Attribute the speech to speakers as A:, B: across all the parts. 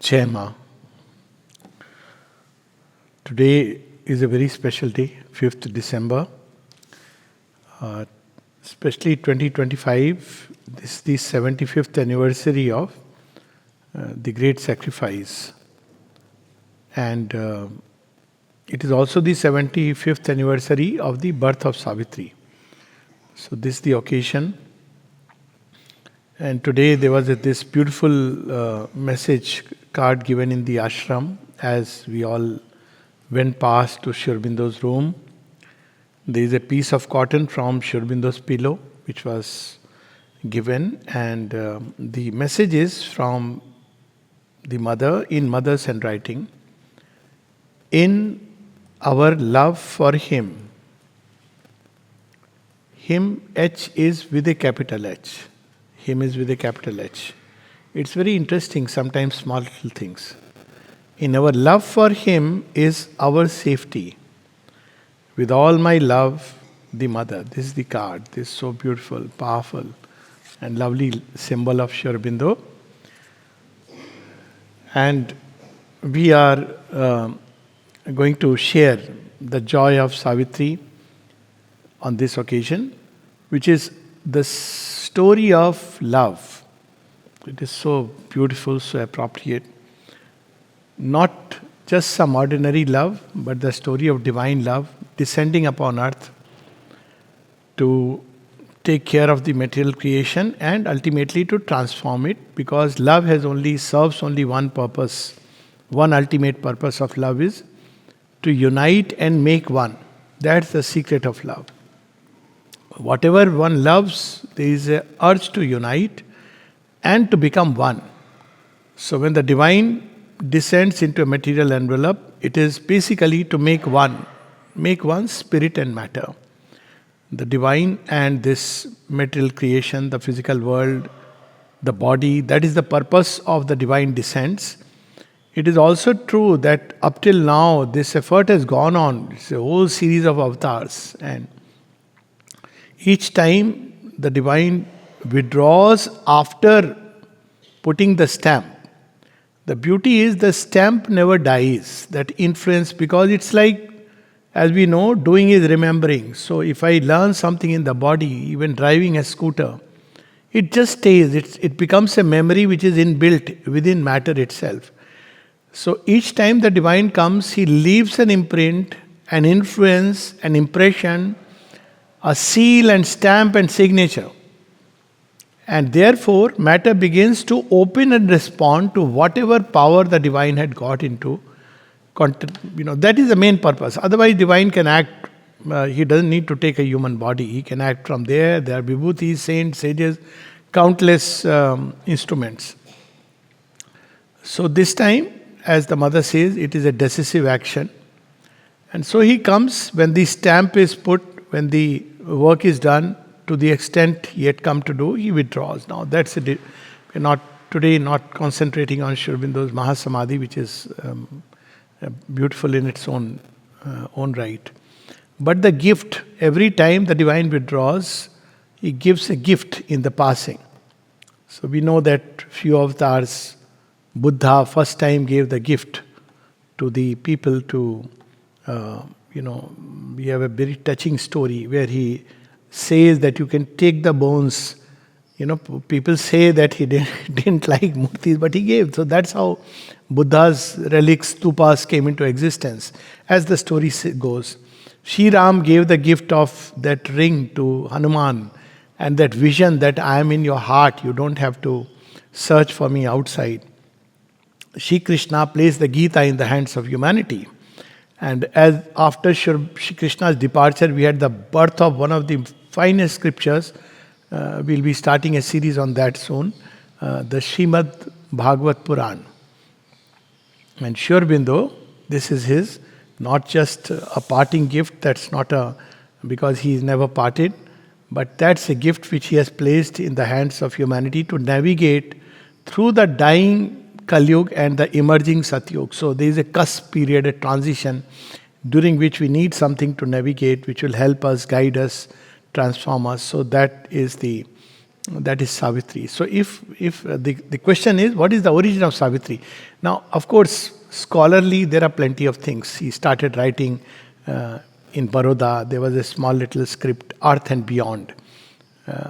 A: Jai Ma. Today is a very special day, 5th December. Uh, Especially 2025, this is the 75th anniversary of the great sacrifice. And it is also the 75th anniversary of the birth of Savitri. So this is the occasion. And today there was this beautiful message card given in the ashram as we all went past to Sri Aurobindo's room. There is a piece of cotton from Sri Aurobindo's pillow which was given, and the message is from the mother in mother's handwriting. In our love for him, H is with a capital H. Him is with a capital H. It's very interesting, sometimes small little things. In our love for him is our safety. With all my love, the mother. This is the card. This is so beautiful, powerful, and lovely symbol of Sri Aurobindo. And we are going to share the joy of Savitri on this occasion, which is the story of love. It is so beautiful, so appropriate. Not just some ordinary love, but the story of divine love descending upon earth to take care of the material creation and ultimately to transform it, because love serves only one purpose. One ultimate purpose of love is to unite and make one. That's the secret of love. Whatever one loves, there is an urge to unite and to become one. So when the divine descends into a material envelope, it is basically to make one spirit and matter. The divine and this material creation, the physical world, the body, that is the purpose of the divine descents. It is also true that up till now, this effort has gone on. It's a whole series of avatars, and each time the divine withdraws after putting the stamp. The beauty is the stamp never dies, that influence, because it's like, as we know, doing is remembering. So if I learn something in the body, even driving a scooter, it just stays. It becomes a memory which is inbuilt within matter itself. So each time the divine comes, he leaves an imprint, an influence, an impression, a seal and stamp and signature. And therefore, matter begins to open and respond to whatever power the divine had got into. That is the main purpose. Otherwise, divine can act. He doesn't need to take a human body. He can act from there. There are vibhutis, saints, sages, countless instruments. So this time, as the mother says, it is a decisive action. And so he comes when the stamp is put, when the work is done, to the extent he had come to do, he withdraws. Now that's we're not concentrating on Sri Aurobindo's Mahasamadhi, which is beautiful in its own right. But the gift, every time the divine withdraws, he gives a gift in the passing. So we know that few avatars, Buddha first time gave the gift to the people to, we have a very touching story where he says that you can take the bones. People say that he didn't like murtis, but he gave. So that's how Buddha's relics, stupas, came into existence. As the story goes, Sri Ram gave the gift of that ring to Hanuman, and that vision that I am in your heart, you don't have to search for me outside. Shri Krishna placed the Gita in the hands of humanity. And as after Shri Krishna's departure, we had the birth of one of the finest scriptures. We'll be starting a series on that soon. The Srimad Bhagavad Puran. And Sri Aurobindo, this is his, not just a parting gift, because he is never parted, but that's a gift which he has placed in the hands of humanity to navigate through the dying Kali Yuga and the emerging Satyuga. So there is a cusp period, a transition, during which we need something to navigate, which will help us, guide us, transform us. So that is the That is Savitri. So if the question is, what is the origin of Savitri? Now, of course, scholarly, there are plenty of things. He started writing in Baroda. There was a small little script, Earth and Beyond.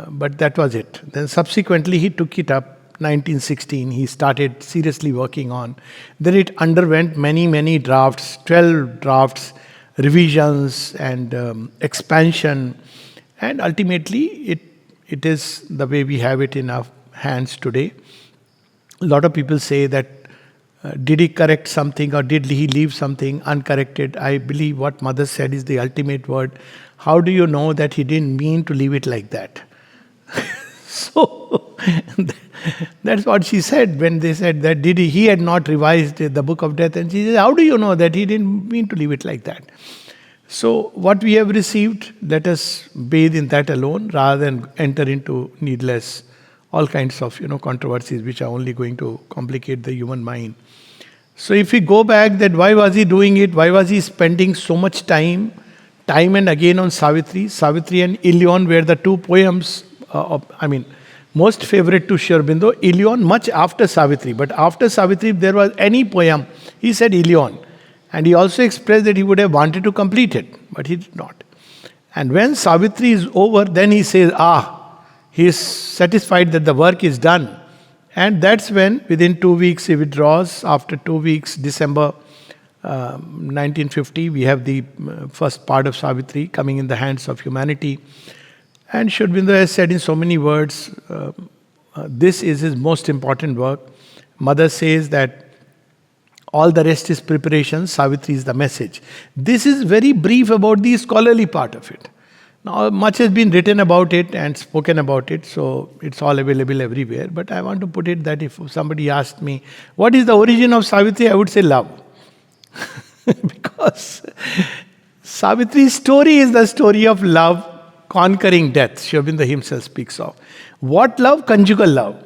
A: But that was it. Then subsequently, he took it up. 1916, he started seriously working on. Then it underwent many drafts, 12 drafts, revisions and expansion. And ultimately, it is the way we have it in our hands today. A lot of people say that did he correct something or did he leave something uncorrected? I believe what Mother said is the ultimate word. How do you know that he didn't mean to leave it like that? So that's what she said when they said that he had not revised the Book of Death. And she said, how do you know that he didn't mean to leave it like that? So what we have received, let us bathe in that alone rather than enter into needless, all kinds of controversies which are only going to complicate the human mind. So if we go back that why was he doing it, why was he spending so much time and again on Savitri? Savitri and Ilion were the two poems, most favorite to Sri Aurobindo. Ilion much after Savitri, but after Savitri if there was any poem, he said Ilion. And he also expressed that he would have wanted to complete it, but he did not. And when Savitri is over, then he says, he is satisfied that the work is done. And that's when, within 2 weeks, he withdraws. After 2 weeks, December 1950, we have the first part of Savitri coming in the hands of humanity. And Sri Aurobindo has said in so many words, this is his most important work. Mother says that all the rest is preparation, Savitri is the message. This is very brief about the scholarly part of it. Now, much has been written about it and spoken about it, so it's all available everywhere. But I want to put it that if somebody asked me, what is the origin of Savitri? I would say love. Because Savitri's story is the story of love conquering death. Sri Aurobindo himself speaks of. What love? Conjugal love.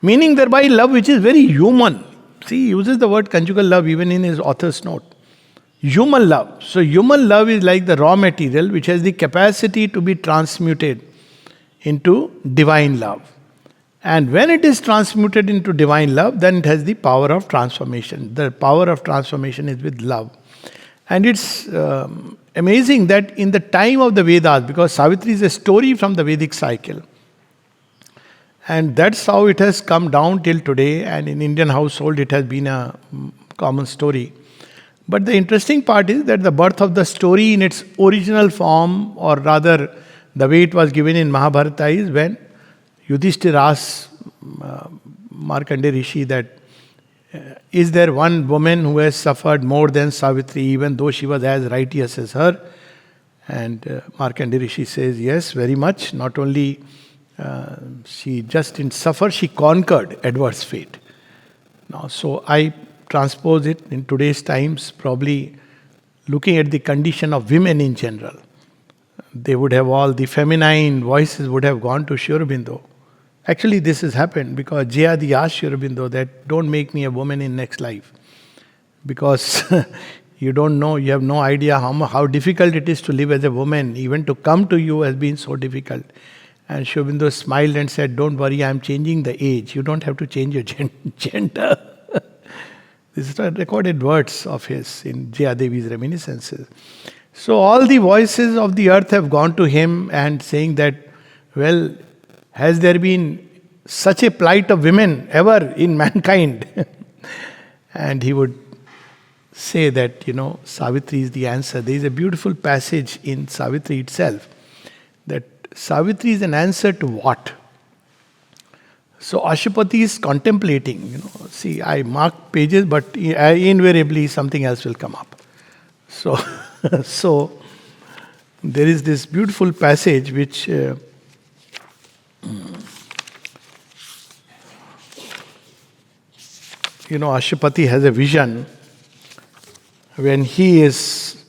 A: Meaning thereby love which is very human. See, he uses the word conjugal love even in his author's note. Human love. So human love is like the raw material which has the capacity to be transmuted into divine love. And when it is transmuted into divine love, then it has the power of transformation. The power of transformation is with love. And it's amazing that in the time of the Vedas, because Savitri is a story from the Vedic cycle, and that's how it has come down till today, and in Indian household it has been a common story. But the interesting part is that the birth of the story in its original form, or rather the way it was given in Mahabharata, is when Yudhishthira asks Markandeya Rishi that is there one woman who has suffered more than Savitri even though she was as righteous as her? And Markandeya Rishi says, yes, very much. Not only she just didn't suffer, she conquered adverse fate. Now, so I transpose it in today's times, probably looking at the condition of women in general. They would have all the feminine voices would have gone to Sri Aurobindo. Actually, this has happened because Jayadi asked Sri Aurobindo that don't make me a woman in next life. Because you don't know, you have no idea how difficult it is to live as a woman. Even to come to you has been so difficult. And Sri Aurobindo smiled and said, don't worry, I am changing the age. You don't have to change your gender. These are recorded words of his in Jayadevi's reminiscences. So all the voices of the earth have gone to him and saying that, well, has there been such a plight of women ever in mankind? And he would say that, Savitri is the answer. There is a beautiful passage in Savitri itself that Savitri is an answer to what? So Ashupati is contemplating, see, I mark pages, but invariably something else will come up. So, so there is this beautiful passage which Ashupati has a vision when he hears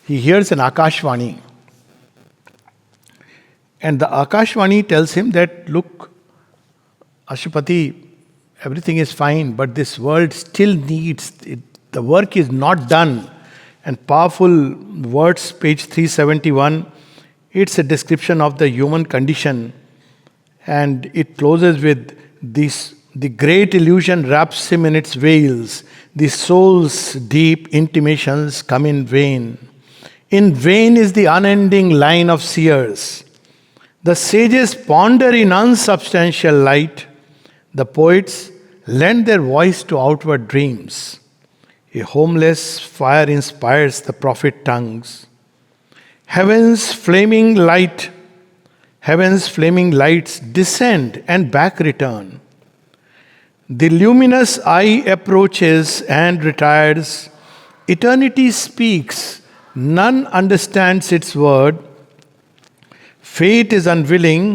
A: an Akashvani. And the Akashvani tells him that, look, Ashupati, everything is fine, but this world still needs, the work is not done. And powerful words, page 371, it's a description of the human condition. And it closes with this: the great illusion wraps him in its veils. The soul's deep intimations come in vain. In vain is the unending line of seers. The sages ponder in unsubstantial light. The poets lend their voice to outward dreams. A homeless fire inspires the prophet tongues. Heaven's flaming light, heaven's flaming lights descend and back return. The luminous eye approaches and retires. Eternity speaks, none understands its word. Fate is unwilling,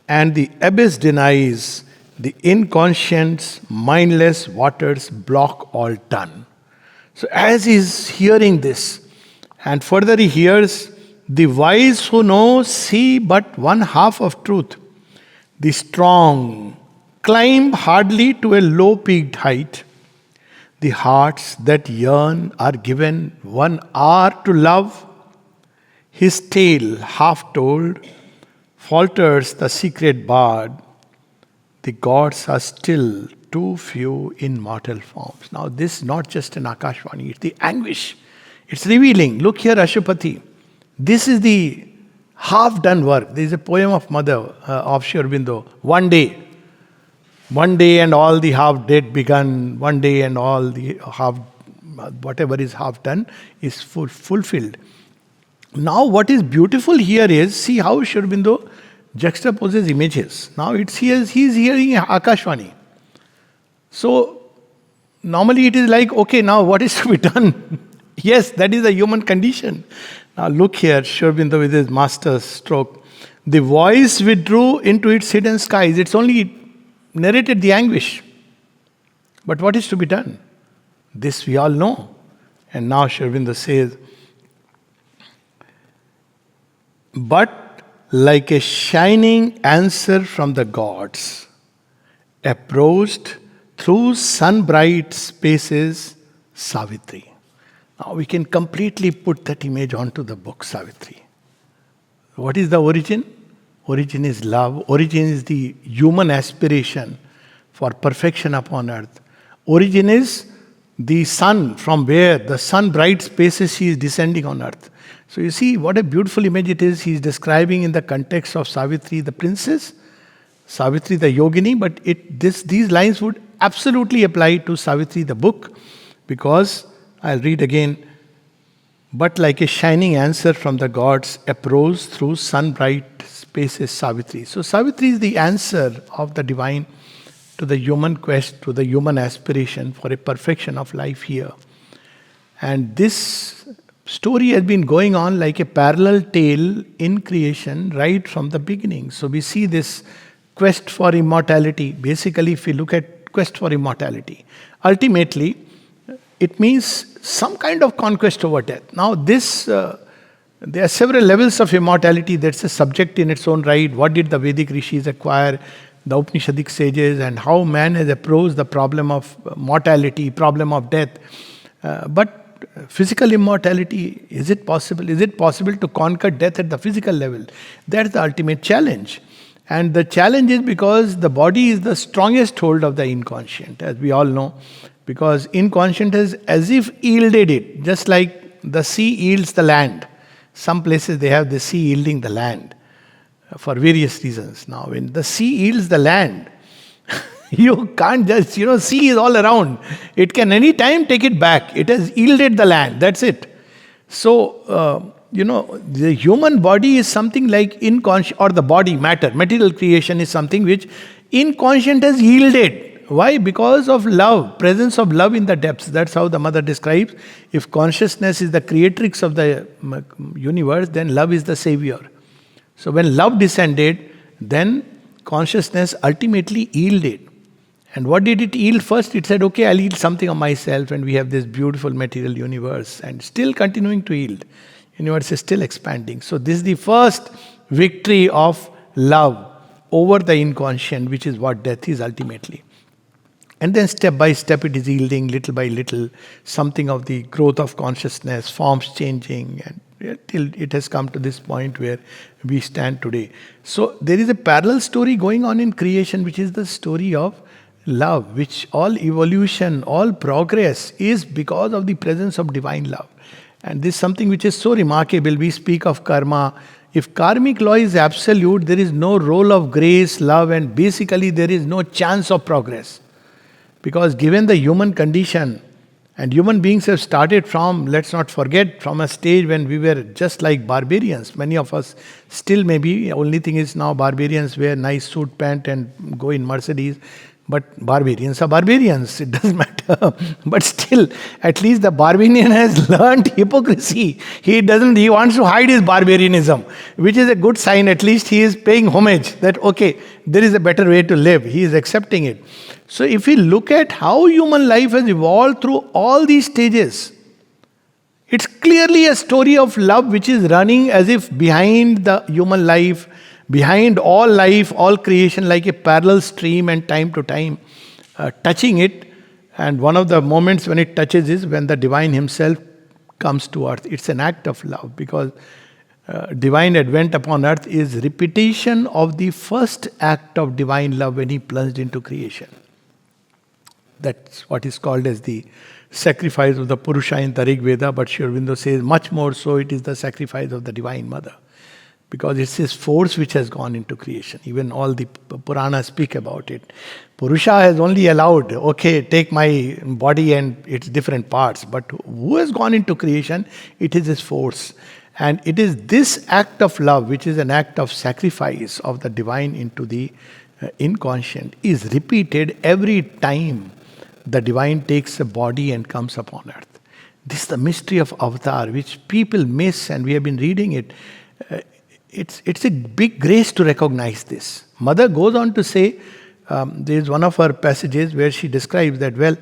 A: and the abyss denies. The inconscient's mindless waters block all done. So, as he's hearing this, and further he hears, the wise who know see but one half of truth. The strong climb hardly to a low peaked height. The hearts that yearn are given 1 hour to love. His tale, half told, falters the secret bard. The gods are still too few in mortal forms. Now, this is not just an Akashvani, it's the anguish. It's revealing. Look here, Ashupati. This is the half done work. There is a poem of Mother of Sri Aurobindo. One day and all the half dead begun. One day and all the half, whatever is half done is fulfilled. Now, what is beautiful here is, see how Sri Aurobindo juxtaposes images. Now, he's hearing Akashvani. So, normally it is like, okay, now what is to be done? Yes, that is the human condition. Now, look here, Sri Aurobindo with his master stroke. The voice withdrew into its hidden skies. It's only narrated the anguish. But what is to be done? This we all know. And now Sri Aurobindo says, but like a shining answer from the gods, approached through sun-bright spaces, Savitri. Now we can completely put that image onto the book, Savitri. What is the origin? Origin is love. Origin is the human aspiration for perfection upon earth. Origin is the sun, from where the sun-bright spaces she is descending on earth. So you see what a beautiful image it is. He is describing in the context of Savitri the princess, Savitri the yogini, but these lines would absolutely apply to Savitri the book, because I'll read again. But like a shining answer from the gods uprose through sun-bright spaces, Savitri. So Savitri is the answer of the divine to the human quest, to the human aspiration for a perfection of life here. And this story has been going on like a parallel tale in creation right from the beginning. So we see this quest for immortality. Basically, if we look at quest for immortality, ultimately, it means some kind of conquest over death. Now, there are several levels of immortality. That's a subject in its own right. What did the Vedic rishis acquire, the Upanishadic sages, and how man has approached the problem of mortality, problem of death. But physical immortality, is it possible? Is it possible to conquer death at the physical level? That's the ultimate challenge. And the challenge is because the body is the strongest hold of the inconscient, as we all know. Because inconscient has as if yielded it, just like the sea yields the land. Some places they have the sea yielding the land for various reasons. Now, when the sea yields the land, you can't just, sea is all around. It can any time take it back. It has yielded the land. That's it. So, the human body is something like inconscient, or the body, matter, material creation is something which inconscient has yielded. Why? Because of love, presence of love in the depths. That's how the mother describes. If consciousness is the creatrix of the universe, then love is the savior. So when love descended, then consciousness ultimately yielded. And what did it yield first? It said, okay, I'll yield something of myself, and we have this beautiful material universe, and still continuing to yield. Universe is still expanding. So this is the first victory of love over the inconscient, which is what death is ultimately. And then step by step it is yielding, little by little, something of the growth of consciousness, forms changing, and till it has come to this point where we stand today. So there is a parallel story going on in creation, which is the story of love, which all evolution, all progress is because of the presence of divine love. And this is something which is so remarkable. We speak of karma. If karmic law is absolute, there is no role of grace, love, and basically there is no chance of progress. Because given the human condition, and human beings have started from, let's not forget, from a stage when we were just like barbarians. Many of us still maybe, only thing is now barbarians wear nice suit pant and go in Mercedes. But barbarians are barbarians, it doesn't matter. But still, at least the barbarian has learned hypocrisy. He wants to hide his barbarianism, which is a good sign. At least he is paying homage that, okay, there is a better way to live. He is accepting it. So if we look at how human life has evolved through all these stages, it's clearly a story of love which is running as if behind the human life, behind all creation, like a parallel stream, and time to time touching it. And one of the moments when it touches is when the divine himself comes to earth. It's an act of love, because divine advent upon earth is repetition of the first act of divine love when he plunged into creation. That's what is called as the sacrifice of the Purusha in the Rig Veda, but Sri Aurobindo says much more so it is the sacrifice of the Divine Mother. Because it's his force which has gone into creation. Even all the Puranas speak about it. Purusha has only allowed, okay, take my body and its different parts. But who has gone into creation? It is his force. And it is this act of love, which is an act of sacrifice of the divine into the inconscient, is repeated every time the divine takes a body and comes upon earth. This is the mystery of avatar, which people miss, and we have been reading it. It's a big grace to recognize this. Mother goes on to say, there is one of her passages where she describes that, well,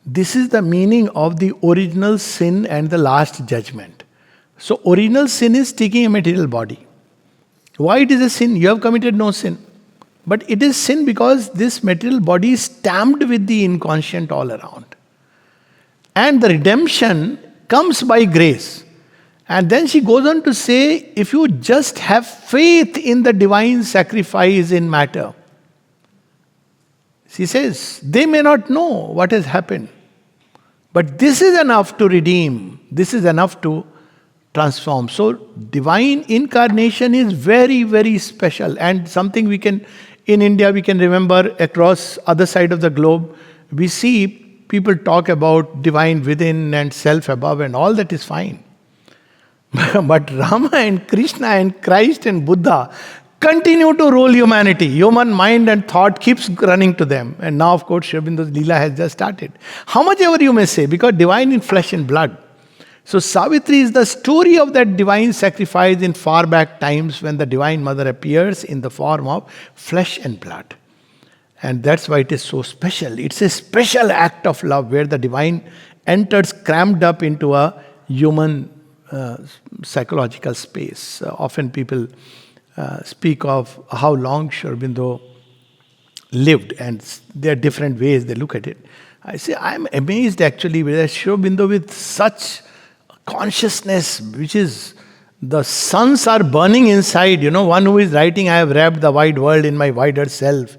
A: this is the meaning of the original sin and the last judgment. So original sin is taking a material body. Why it is a sin? You have committed no sin. But it is sin because this material body is stamped with the inconscient all around. And the redemption comes by grace. And then she goes on to say, if you just have faith in the divine sacrifice in matter, she says, they may not know what has happened. But this is enough to redeem. This is enough to transform. So divine incarnation is very, very special. And something we can, in India, we can remember across other side of the globe. We see people talk about divine within and self above, and all that is fine. But Rama and Krishna and Christ and Buddha continue to rule humanity. Human mind and thought keeps running to them. And now, of course, Sri Aurobindo's Leela has just started. How much ever you may say, because divine in flesh and blood. So Savitri is the story of that divine sacrifice in far back times when the Divine Mother appears in the form of flesh and blood. And that's why it is so special. It's a special act of love where the divine enters crammed up into a human psychological space. Often people speak of how long Sri Aurobindo lived, and there are different ways they look at it. I say, I'm amazed actually with Sri Aurobindo with such consciousness, which is, the suns are burning inside. You know, one who is writing, I have wrapped the wide world in my wider self.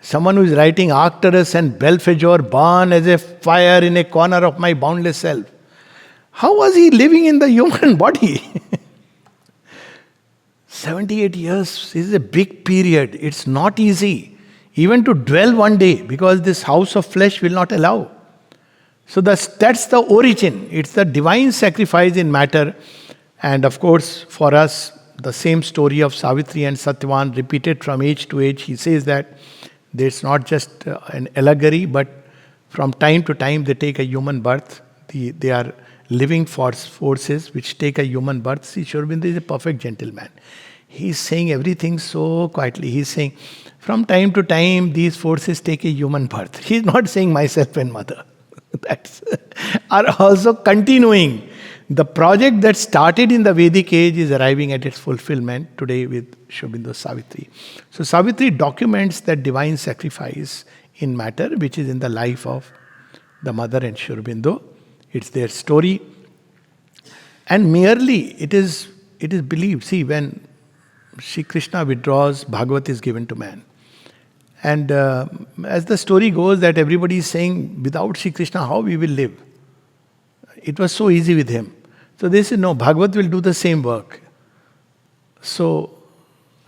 A: Someone who is writing, Arcturus and Belphegor burn as a fire in a corner of my boundless self. How was he living in the human body? 78 years is a big period. It's not easy even to dwell one day, because this house of flesh will not allow. So that's the origin. It's the divine sacrifice in matter. And of course, for us, the same story of Savitri and Satyavan repeated from age to age. He says that it's not just an allegory, but from time to time they take a human birth. They are living forces which take a human birth. See, Sri Aurobindo is a perfect gentleman. He's saying everything so quietly. He's saying, from time to time, these forces take a human birth. He's not saying myself and mother. That's are also continuing. The project that started in the Vedic age is arriving at its fulfillment today with Sri Aurobindo's Savitri. So Savitri documents that divine sacrifice in matter, which is in the life of the mother and Sri Aurobindo. It's their story. And merely it is believed. See, when Shri Krishna withdraws, Bhagavat is given to man. And as the story goes, that everybody is saying, without Shri Krishna, how we will live? It was so easy with him. So they said, no, Bhagavat will do the same work. So,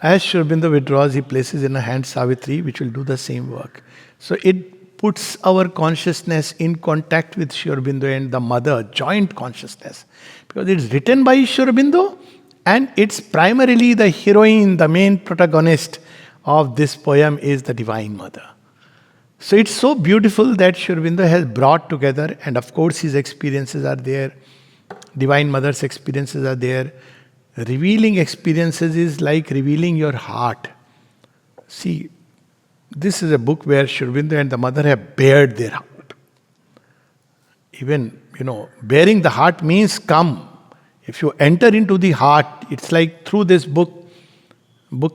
A: as Sri Aurobindo withdraws, he places in her hand Savitri, which will do the same work. So it puts our consciousness in contact with Sri Aurobindo and the mother, joint consciousness. Because it's written by Sri Aurobindo, and it's primarily the heroine, the main protagonist of this poem is the Divine Mother. So it's so beautiful that Sri Aurobindo has brought together, and of course his experiences are there, Divine Mother's experiences are there. Revealing experiences is like revealing your heart. See, this is a book where Sri Aurobindo and the mother have bared their heart. Even, bearing the heart means come. If you enter into the heart, it's like through this book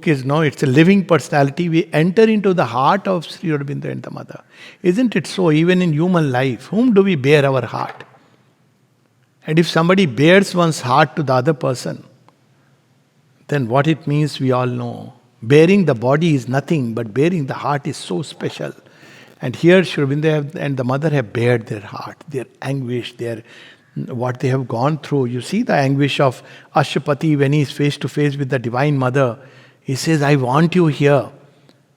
A: is it's a living personality. We enter into the heart of Sri Aurobindo and the mother. Isn't it so? Even in human life, whom do we bear our heart? And if somebody bears one's heart to the other person, then what it means we all know. Bearing the body is nothing, but bearing the heart is so special. And here Sri Aurobindo and the mother have bared their heart, their anguish, what they have gone through. You see the anguish of Ashwapati when he is face to face with the Divine Mother. He says, I want you here.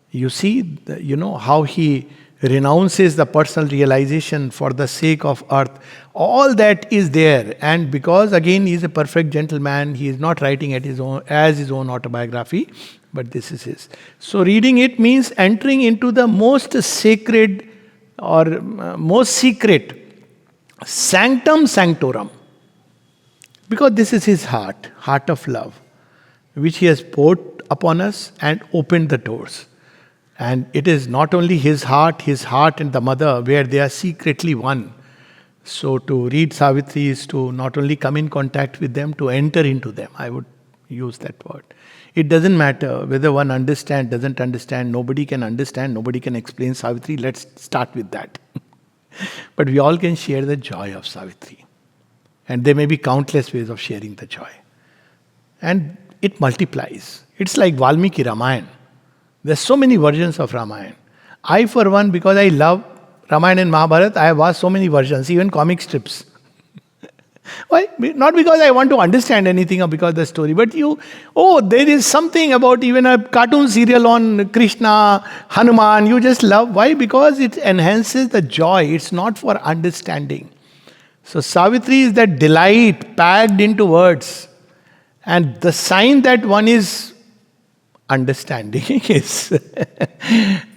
A: You see, how he renounces the personal realization for the sake of earth. All that is there. And because again he is a perfect gentleman, he is not writing as his own autobiography, but this is his. So reading it means entering into the most sacred or most secret sanctum sanctorum. Because this is his heart of love, which he has poured upon us and opened the doors. And it is not only his heart and the mother, where they are secretly one. So to read Savitri is to not only come in contact with them, to enter into them. I would use that word. It doesn't matter whether one understands, doesn't understand. Nobody can understand, nobody can explain Savitri. Let's start with that. But we all can share the joy of Savitri. And there may be countless ways of sharing the joy. And it multiplies. It's like Valmiki Ramayana. There's so many versions of Ramayana. I, for one, because I love Ramayana and Mahabharata, I have watched so many versions, even comic strips. Why? Not because I want to understand anything or because of the story, but there is something about even a cartoon serial on Krishna, Hanuman, you just love. Why? Because it enhances the joy. It's not for understanding. So Savitri is that delight packed into words. And the sign that one is understanding is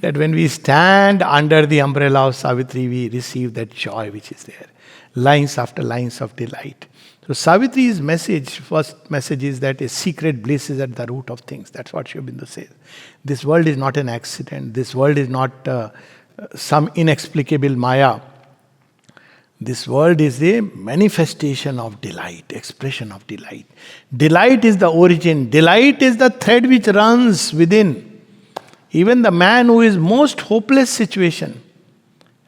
A: that when we stand under the umbrella of Savitri, we receive that joy which is there. Lines after lines of delight. So Savitri's first message is that a secret bliss is at the root of things. That's what Sri Aurobindo says. This world is not an accident. This world is not some inexplicable Maya. This world is a manifestation of delight, expression of delight. Delight is the origin. Delight is the thread which runs within. Even the man who is most hopeless situation.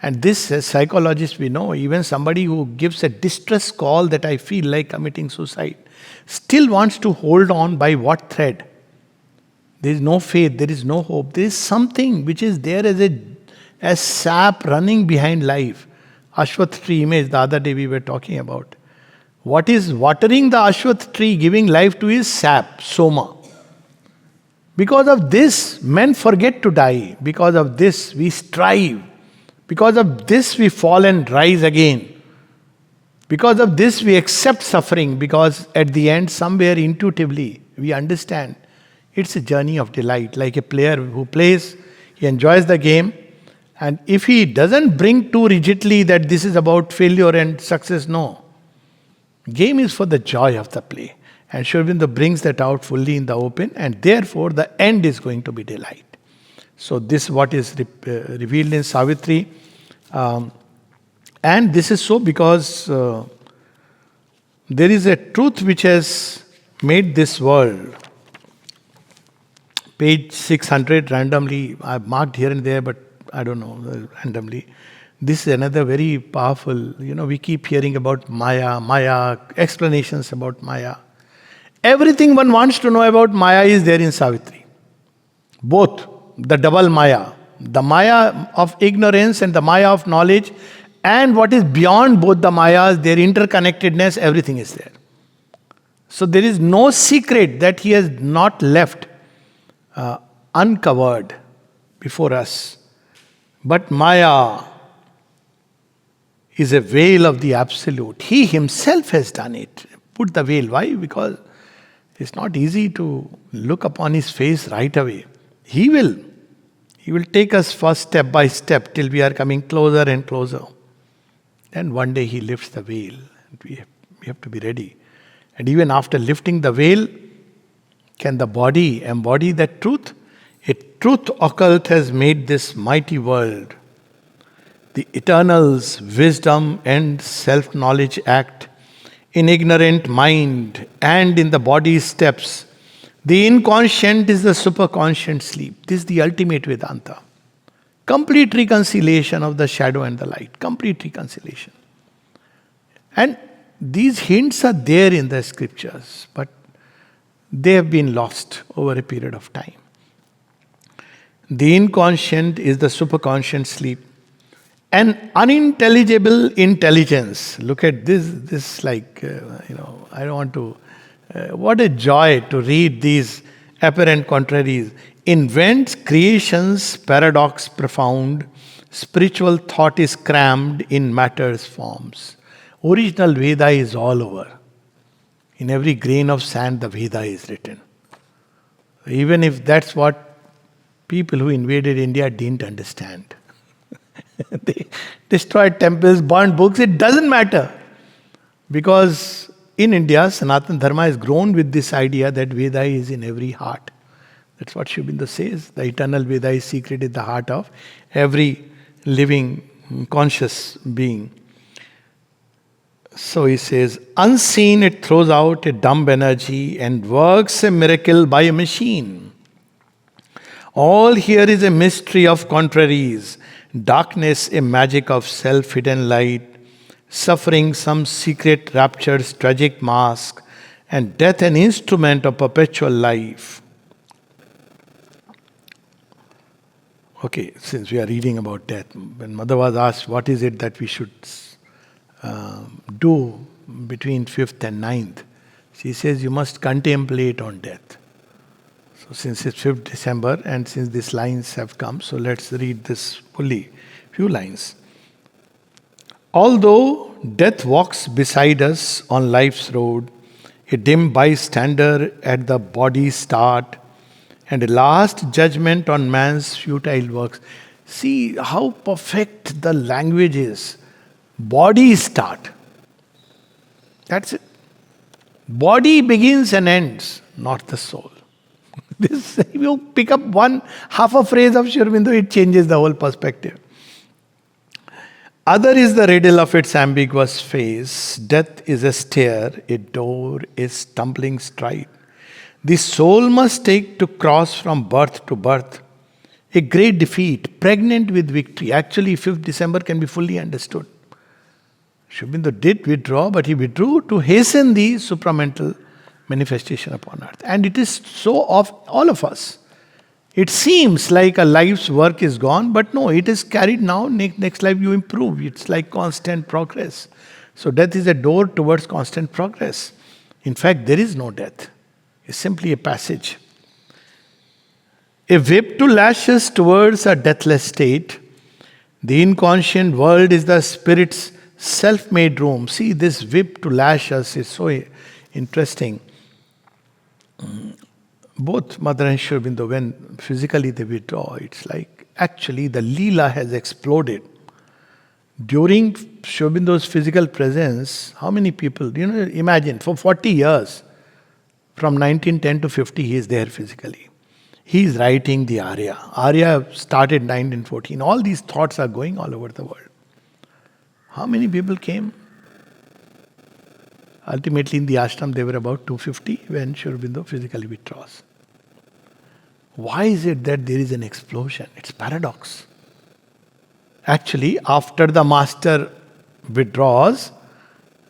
A: And this, as psychologists, we know, even somebody who gives a distress call that I feel like committing suicide, still wants to hold on by what thread? There is no faith, there is no hope. There is something which is there as sap running behind life. Ashwath tree image the other day we were talking about. What is watering the Ashwath tree, giving life to is sap, soma. Because of this, men forget to die. Because of this, we strive. Because of this, we fall and rise again. Because of this, we accept suffering. Because at the end, somewhere intuitively, we understand it's a journey of delight. Like a player who plays, he enjoys the game. And if he doesn't bring too rigidly that this is about failure and success, no. Game is for the joy of the play. And Sri Aurobindo brings that out fully in the open, and therefore the end is going to be delight. So this is what is revealed in Savitri. And this is so because there is a truth which has made this world. Page 600, randomly, I've marked here and there, but I don't know, randomly. This is another very powerful, we keep hearing about Maya, explanations about Maya. Everything one wants to know about Maya is there in Savitri. Both, the double Maya, the Maya of ignorance and the Maya of knowledge, and what is beyond both the Mayas, their interconnectedness, everything is there. So there is no secret that he has not left uncovered before us. But Maya is a veil of the absolute. He himself has done it. Put the veil. Why? Because it's not easy to look upon his face right away. He will take us first step by step till we are coming closer and closer. Then one day he lifts the veil. And we have to be ready. And even after lifting the veil, can the body embody that truth? A truth occult has made this mighty world. The eternal's wisdom and self-knowledge act in ignorant mind and in the body's steps. The inconscient is the superconscient sleep. This is the ultimate Vedanta. Complete reconciliation of the shadow and the light. Complete reconciliation. And these hints are there in the scriptures, but they have been lost over a period of time. The inconscient is the superconscient sleep. An unintelligible intelligence. Look at this I don't want to. What a joy to read these apparent contraries. Invents creation's paradox profound. Spiritual thought is crammed in matter's forms. Original Veda is all over. In every grain of sand, the Veda is written. Even if that's what people who invaded India didn't understand. They destroyed temples, burned books, it doesn't matter. Because in India, Sanatana Dharma has grown with this idea that Veda is in every heart. That's what Sri Aurobindo says. The eternal Veda is secret in the heart of every living, conscious being. So he says, unseen it throws out a dumb energy and works a miracle by a machine. All here is a mystery of contraries, darkness a magic of self-hidden light, suffering some secret rapture's tragic mask, and death an instrument of perpetual life. Okay, since we are reading about death, when Mother was asked what is it that we should do between 5th and 9th, she says you must contemplate on death. So since it's 5th December and since these lines have come, so let's read this fully. Few lines. Although death walks beside us on life's road, a dim bystander at the body's start, and a last judgment on man's futile works. See how perfect the language is. Body start. That's it. Body begins and ends, not the soul. This, if you pick up half a phrase of Sri Aurobindo, it changes the whole perspective. Other is the riddle of its ambiguous face. Death is a stair, a door, a stumbling stride. The soul must take to cross from birth to birth. A great defeat, pregnant with victory. Actually, 5th December can be fully understood. Sri Aurobindo did withdraw, but he withdrew to hasten the supramental manifestation upon earth. And it is so of all of us. It seems like a life's work is gone, but no, it is carried now. Next life you improve. It's like constant progress. So death is a door towards constant progress. In fact, there is no death. It's simply a passage. A whip to lash us towards a deathless state. The inconscient world is the spirit's self-made room. See, this whip to lash us is so interesting. Both Mother and Sri Aurobindo, when physically they withdraw, it's like actually the Leela has exploded. During Sri Aurobindo's physical presence, how many people, imagine, for 40 years, from 1910 to 50, he is there physically. He is writing the Arya. Arya started 1914. All these thoughts are going all over the world. How many people came? Ultimately, in the ashram, they were about 250 when Sri Aurobindo physically withdraws. Why is it that there is an explosion? It's paradox. Actually, after the master withdraws,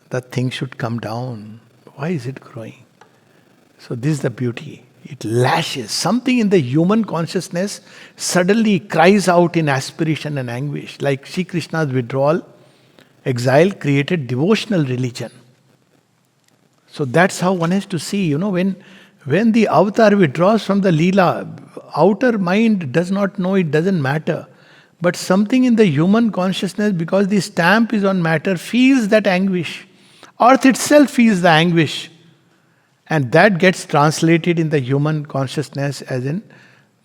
A: the thing should come down. Why is it growing? So this is the beauty. It lashes. Something in the human consciousness suddenly cries out in aspiration and anguish. Like Sri Krishna's withdrawal, exile created devotional religion. So that's how one has to see, when the avatar withdraws from the Leela, outer mind does not know, it doesn't matter. But something in the human consciousness, because the stamp is on matter, feels that anguish. Earth itself feels the anguish. And that gets translated in the human consciousness as in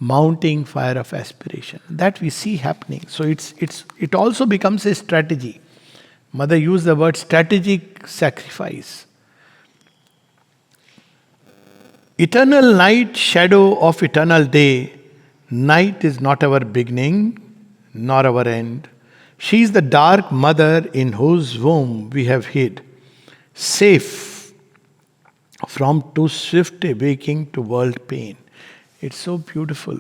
A: mounting fire of aspiration. That we see happening. So it also becomes a strategy. Mother used the word strategic sacrifice. Eternal night, shadow of eternal day. Night is not our beginning, nor our end. She is the dark mother in whose womb we have hid, safe from too swift awaking to world pain. It's so beautiful.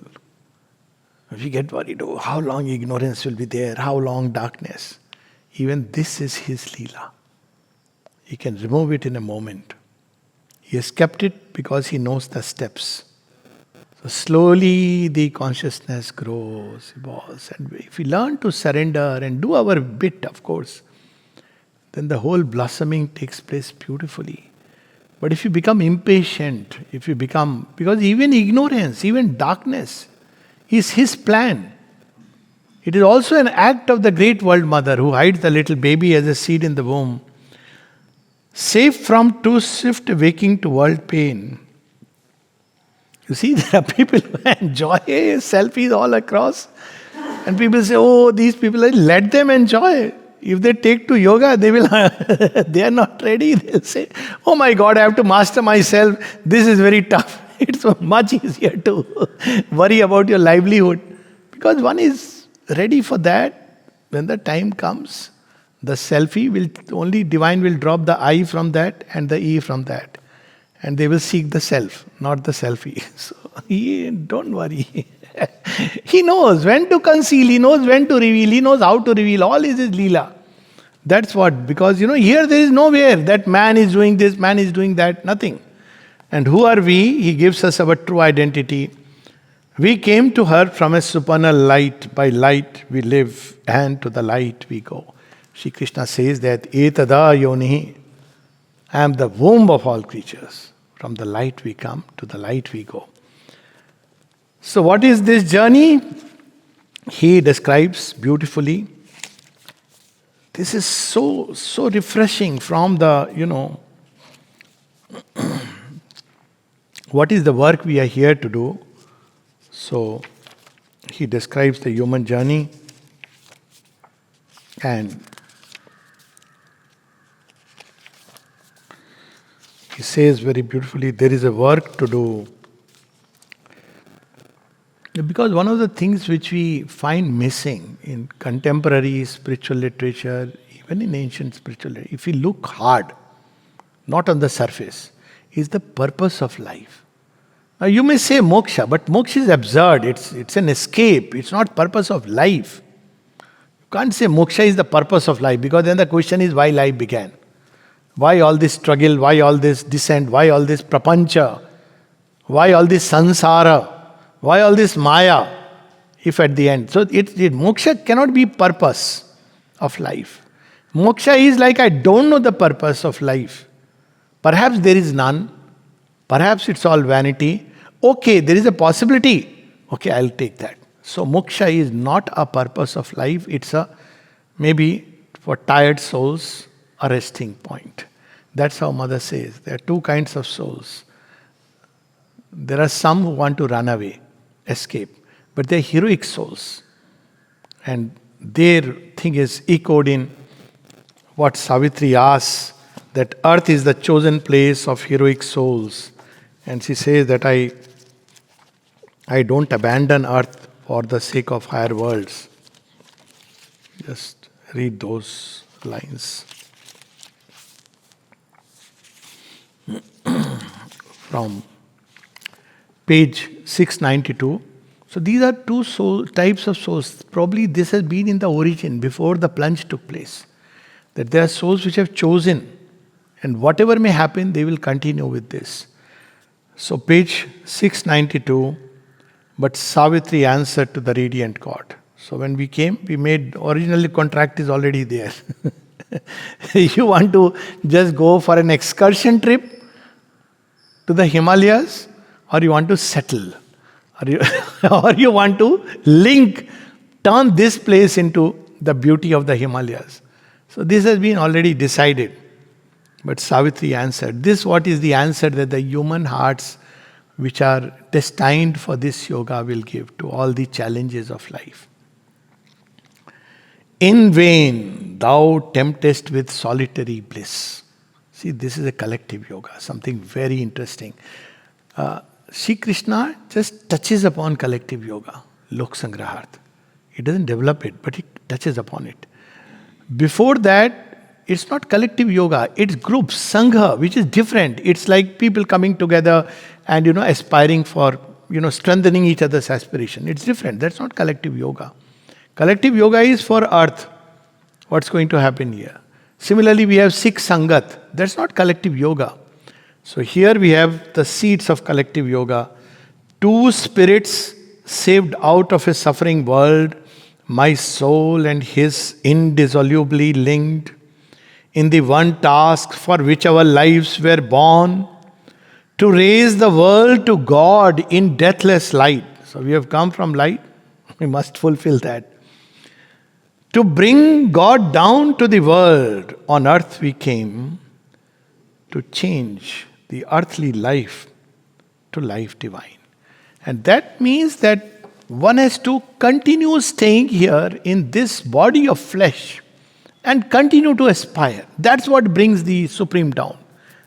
A: We get worried, oh, how long ignorance will be there, how long darkness. Even this is his Leela. He can remove it in a moment. He has kept it because he knows the steps. So slowly the consciousness grows, evolves. And if we learn to surrender and do our bit, of course, then the whole blossoming takes place beautifully. But if you become impatient, because even ignorance, even darkness is his plan. It is also an act of the great world mother who hides the little baby as a seed in the womb, safe from too swift waking to world pain. You see, there are people who enjoy selfies all across. And people say, oh, these people, let them enjoy. If they take to yoga, they are not ready. They'll say, oh my God, I have to master myself. This is very tough. It's so much easier to worry about your livelihood. Because one is ready for that. When the time comes, the selfie divine will drop the I from that and the E from that. And they will seek the self, not the selfie. So don't worry. He knows when to conceal, he knows when to reveal, he knows how to reveal. All is his Leela. That's what, because here there is nowhere that man is doing this, man is doing that, nothing. And who are we? He gives us our true identity. We came to her from a supernal light. By light we live, and to the light we go. Shri Krishna says that, Etada yonihi, I am the womb of all creatures. From the light we come, to the light we go. So what is this journey? He describes beautifully. This is so refreshing from the, what is the work we are here to do. So he describes the human journey, and he says very beautifully, there is a work to do. Because one of the things which we find missing in contemporary spiritual literature, even in ancient spiritual literature, if we look hard, not on the surface, is the purpose of life. Now you may say moksha, but moksha is absurd. It's an escape. It's not purpose of life. You can't say moksha is the purpose of life, because then the question is why life began. Why all this struggle? Why all this descent? Why all this prapancha? Why all this sansara? Why all this maya? If at the end. So moksha cannot be purpose of life. Moksha is like, I don't know the purpose of life. Perhaps there is none. Perhaps it's all vanity. Okay, there is a possibility. Okay, I'll take that. So moksha is not a purpose of life. It's maybe for tired souls, a resting point. That's how Mother says. There are two kinds of souls. There are some who want to run away, escape. But they're heroic souls. And their thing is echoed in what Savitri asks, that earth is the chosen place of heroic souls. And she says that I don't abandon earth for the sake of higher worlds. Just read those lines. From page 692. So these are two types of souls. Probably this has been in the origin, before the plunge took place. That there are souls which have chosen, and whatever may happen, they will continue with this. So page 692, but Savitri answered to the radiant God. So when we came, we made, originally contract is already there. You want to just go for an excursion trip to the Himalayas, or you want to settle, or you, or you want to link, turn this place into the beauty of the Himalayas. So this has been already decided. But Savitri answered. This what is the answer that the human hearts which are destined for this yoga will give to all the challenges of life. In vain thou temptest with solitary bliss. See, this is a collective yoga, something very interesting. Sri Krishna just touches upon collective yoga, Lok Sangrahart. He doesn't develop it, but he touches upon it. Before that, it's not collective yoga, it's groups, sangha, which is different. It's like people coming together and, aspiring for, strengthening each other's aspiration. It's different. That's not collective yoga. Collective yoga is for earth. What's going to happen here? Similarly, we have Sikh Sangat. That's not collective yoga. So here we have the seeds of collective yoga. Two spirits saved out of a suffering world, my soul and his indissolubly linked in the one task for which our lives were born, to raise the world to God in deathless light. So we have come from light, we must fulfill that. To bring God down to the world, on earth we came to change the earthly life to life divine. And that means that one has to continue staying here in this body of flesh and continue to aspire. That's what brings the supreme down.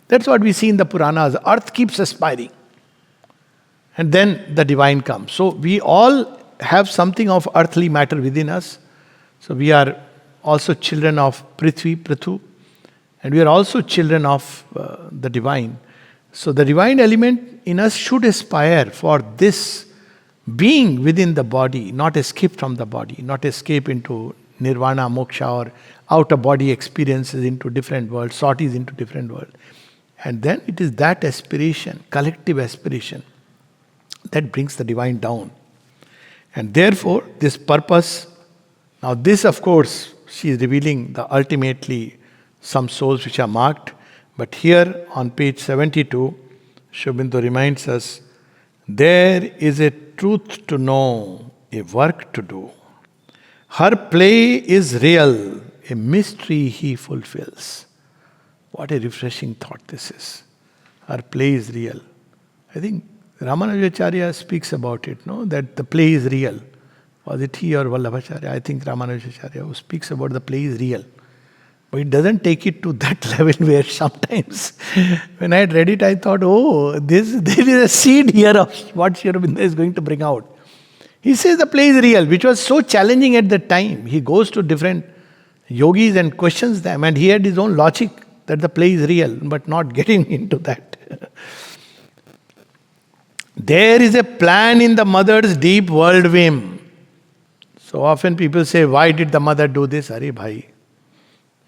A: That's what we see in the Puranas. Earth keeps aspiring. And then the divine comes. So we all have something of earthly matter within us. So we are also children of Prithvi, Prithu. And we are also children of the divine. So the divine element in us should aspire for this being within the body, not escape from the body, not escape into nirvana, moksha, or out-of-body experiences into different worlds, sorties into different worlds. And then it is that aspiration, collective aspiration, that brings the divine down. And therefore, this purpose, now this of course, she is revealing the ultimately some souls which are marked. But here on page 72, Sri Aurobindo reminds us, there is a truth to know, a work to do. Her play is real, a mystery he fulfills. What a refreshing thought this is. Her play is real. I think Ramanujacharya speaks about it, no? That the play is real. Was it he or Vallabhacharya? I think Ramanujacharya, who speaks about the play is real. But it doesn't take it to that level where sometimes when I had read it, I thought, there is a seed here of what Sri Aurobindo is going to bring out. He says the play is real, which was so challenging at the time. He goes to different yogis and questions them, and he had his own logic that the play is real, but not getting into that. There is a plan in the mother's deep whirlwind. So often people say, why did the mother do this? Arey bhai,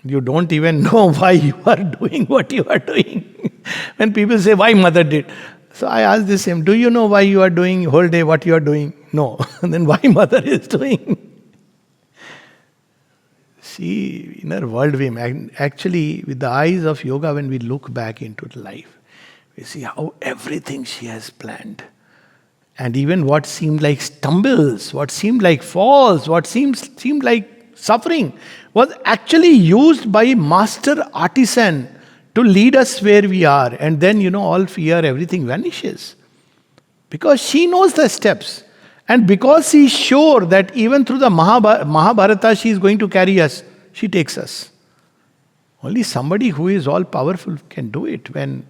A: you don't even know why you are doing what you are doing. When people say, why mother did? So I ask the same, do you know why you are doing whole day what you are doing? No. Then why mother is doing? See, inner whirlwind. Actually, with the eyes of yoga, when we look back into the life, we see how everything she has planned. And even what seemed like stumbles, what seemed like falls, what seemed like suffering, was actually used by master artisan to lead us where we are. And then, all fear, everything vanishes. Because she knows the steps. And because she is sure that even through the Mahabharata she is going to carry us, she takes us. Only somebody who is all powerful can do it. When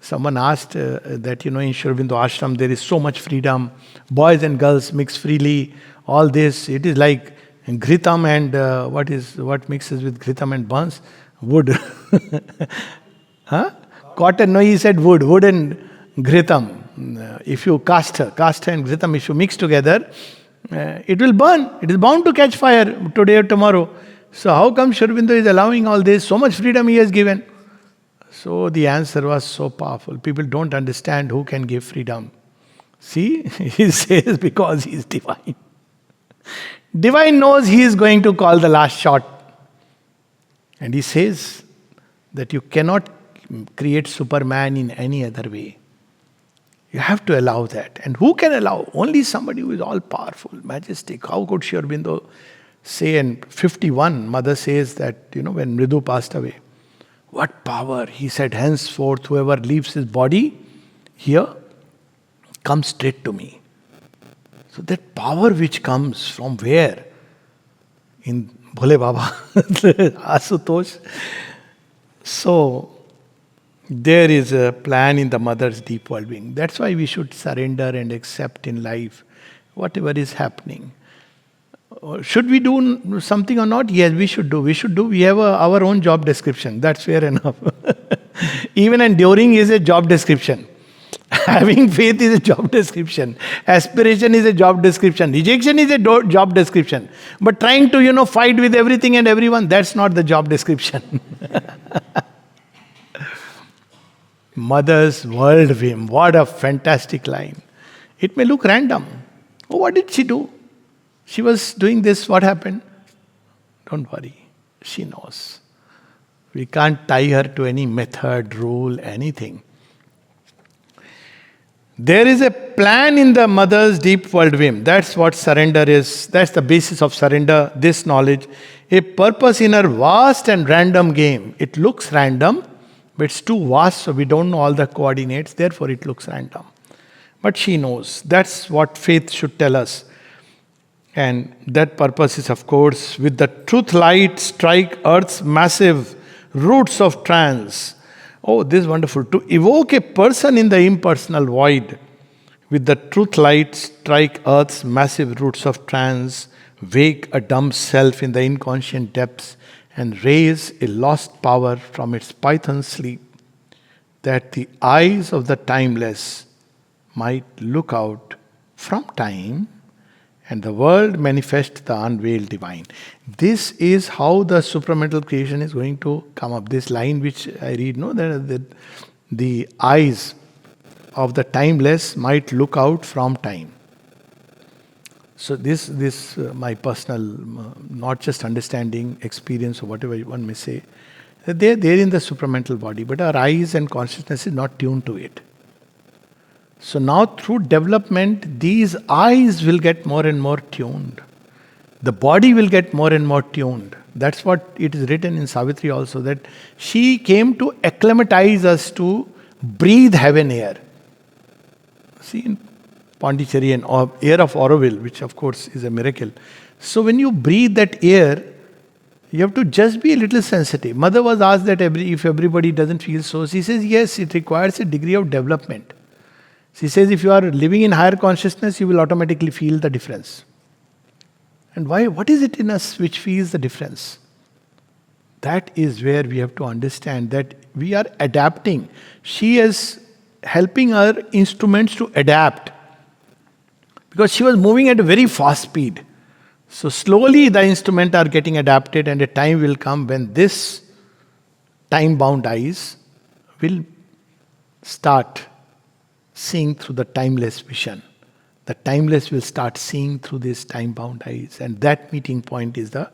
A: someone asked that, in Sri Aurobindo ashram there is so much freedom, boys and girls mix freely, all this, it is like Ghritam and what mixes with Ghritam and burns? Wood. Huh? Cotton, no, he said wood and Ghritam. if you Kastha and Ghritam, if you mix together, it will burn. It is bound to catch fire today or tomorrow. So how come Sri Aurobindo is allowing all this? So much freedom he has given. So the answer was so powerful. People don't understand who can give freedom. See, he says because he is divine. Divine knows he is going to call the last shot. And he says that you cannot create Superman in any other way. You have to allow that. And who can allow? Only somebody who is all powerful, majestic. How could Sri Aurobindo say in 51, mother says that, when Mridu passed away, what power? He said, henceforth whoever leaves his body here, comes straight to me. So that power which comes from where? In Bhole Baba, Asutosh. So there is a plan in the mother's deep world being. That's why we should surrender and accept in life whatever is happening. Should we do something or not? Yes, we should do. We have our own job description. That's fair enough. Even enduring is a job description. Having faith is a job description. Aspiration is a job description. Rejection is a job description. But trying to, fight with everything and everyone, that's not the job description. Mother's world whim. What a fantastic line. It may look random. Oh, what did she do? She was doing this, what happened? Don't worry. She knows. We can't tie her to any method, rule, anything. There is a plan in the mother's deep world whim. That's what surrender is. That's the basis of surrender, this knowledge. A purpose in her vast and random game. It looks random, but it's too vast, so we don't know all the coordinates. Therefore, it looks random. But she knows. That's what faith should tell us. And that purpose is, of course, with the truth light strike earth's massive roots of trance. Oh, this is wonderful. To evoke a person in the impersonal void. With the truth light strike earth's massive roots of trance. Wake a dumb self in the inconscient depths. And raise a lost power from its python sleep. That the eyes of the timeless might look out from time. And the world manifest the unveiled divine. This is how the supramental creation is going to come up. This line which I read, that the eyes of the timeless might look out from time. So this my personal, not just understanding, experience or whatever one may say, that they are there in the supramental body, but our eyes and consciousness is not tuned to it. So now through development, these eyes will get more and more tuned. The body will get more and more tuned. That's what it is written in Savitri also, that she came to acclimatize us to breathe heaven air. See in Pondicherry and air of Auroville, which of course is a miracle. So when you breathe that air, you have to just be a little sensitive. Mother was asked that if everybody doesn't feel so, she says yes, it requires a degree of development. She says if you are living in higher consciousness, you will automatically feel the difference. And why? What is it in us which feels the difference? That is where we have to understand that we are adapting. She is helping her instruments to adapt. Because she was moving at a very fast speed. So slowly the instruments are getting adapted, and a time will come when this time-bound eyes will start seeing through the timeless vision. The timeless will start seeing through these time-bound eyes. And that meeting point is the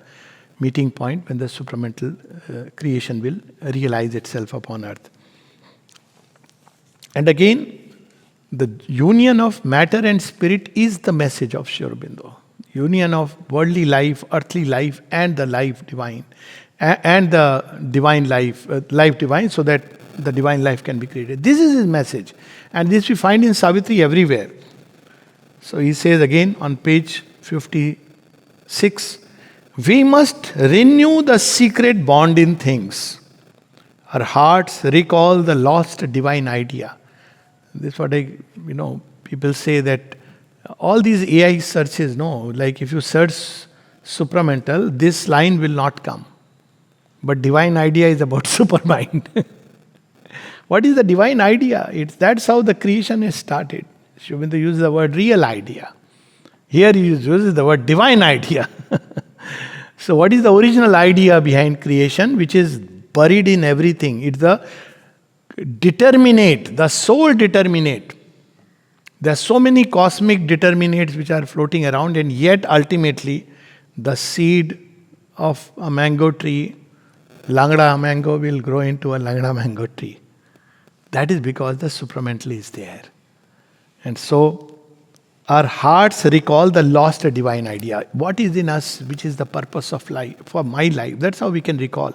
A: meeting point when the supramental creation will realize itself upon earth. And again, the union of matter and spirit is the message of Sri Aurobindo. Union of worldly life, earthly life, and the life divine. And the divine life, life divine, so that the divine life can be created. This is his message. And this we find in Savitri everywhere. So he says again on page 56, we must renew the secret bond in things. Our hearts recall the lost divine idea. This is what people say that all these AI searches, like if you search supramental, this line will not come. But divine idea is about supermind. What is the divine idea? That's how the creation is started. Sri Aurobindo uses the word real idea. Here he uses the word divine idea. So what is the original idea behind creation, which is buried in everything? It's the determinate, the sole determinate. There are so many cosmic determinates which are floating around, and yet ultimately the seed of a mango tree, Langda mango, will grow into a Langda mango tree. That is because the supramental is there. And so our hearts recall the lost divine idea. What is in us, which is the purpose of life, for my life? That's how we can recall.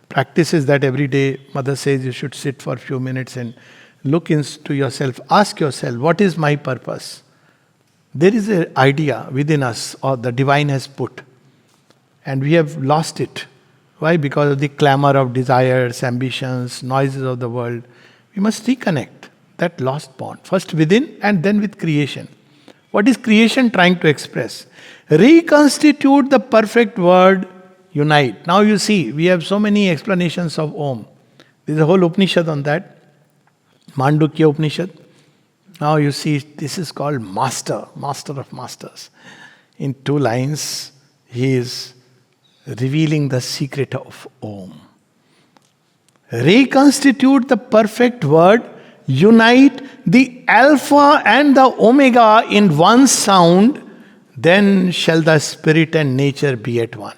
A: Practices that every day, Mother says you should sit for a few minutes and look into yourself. Ask yourself, what is my purpose? There is an idea within us, or the divine has put. And we have lost it. Why? Because of the clamor of desires, ambitions, noises of the world. We must reconnect that lost bond. First within and then with creation. What is creation trying to express? Reconstitute the perfect word, unite. Now you see, we have so many explanations of Om. There is a whole Upanishad on that. Mandukya Upanishad. Now you see, this is called Master, Master of Masters. In 2 lines, he is revealing the secret of Om. Reconstitute the perfect word, unite the Alpha and the Omega in one sound, then shall the spirit and nature be at one.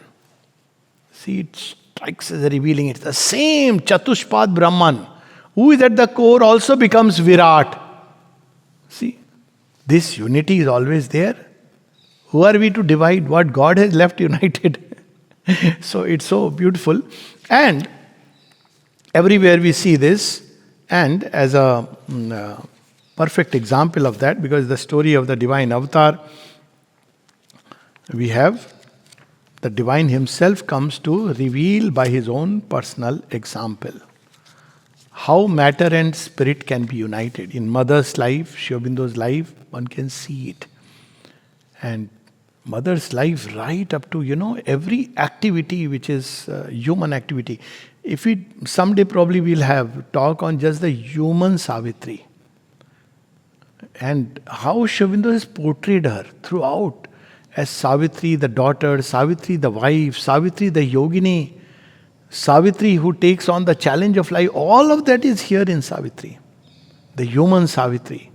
A: See, it strikes as a revealing. It's the same Chatushpad Brahman, who is at the core, also becomes Virat. See, this unity is always there. Who are we to divide what God has left united? So it's so beautiful. And everywhere we see this, and as a perfect example of that, because the story of the divine avatar, we have the divine himself comes to reveal by his own personal example how matter and spirit can be united. In Mother's life, Sri Aurobindo's life, one can see it. And Mother's life right up to, every activity which is human activity. If we, someday probably we'll have talk on just the human Savitri. And how Sri Aurobindo has portrayed her throughout as Savitri the daughter, Savitri the wife, Savitri the yogini, Savitri who takes on the challenge of life. All of that is here in Savitri, the human Savitri.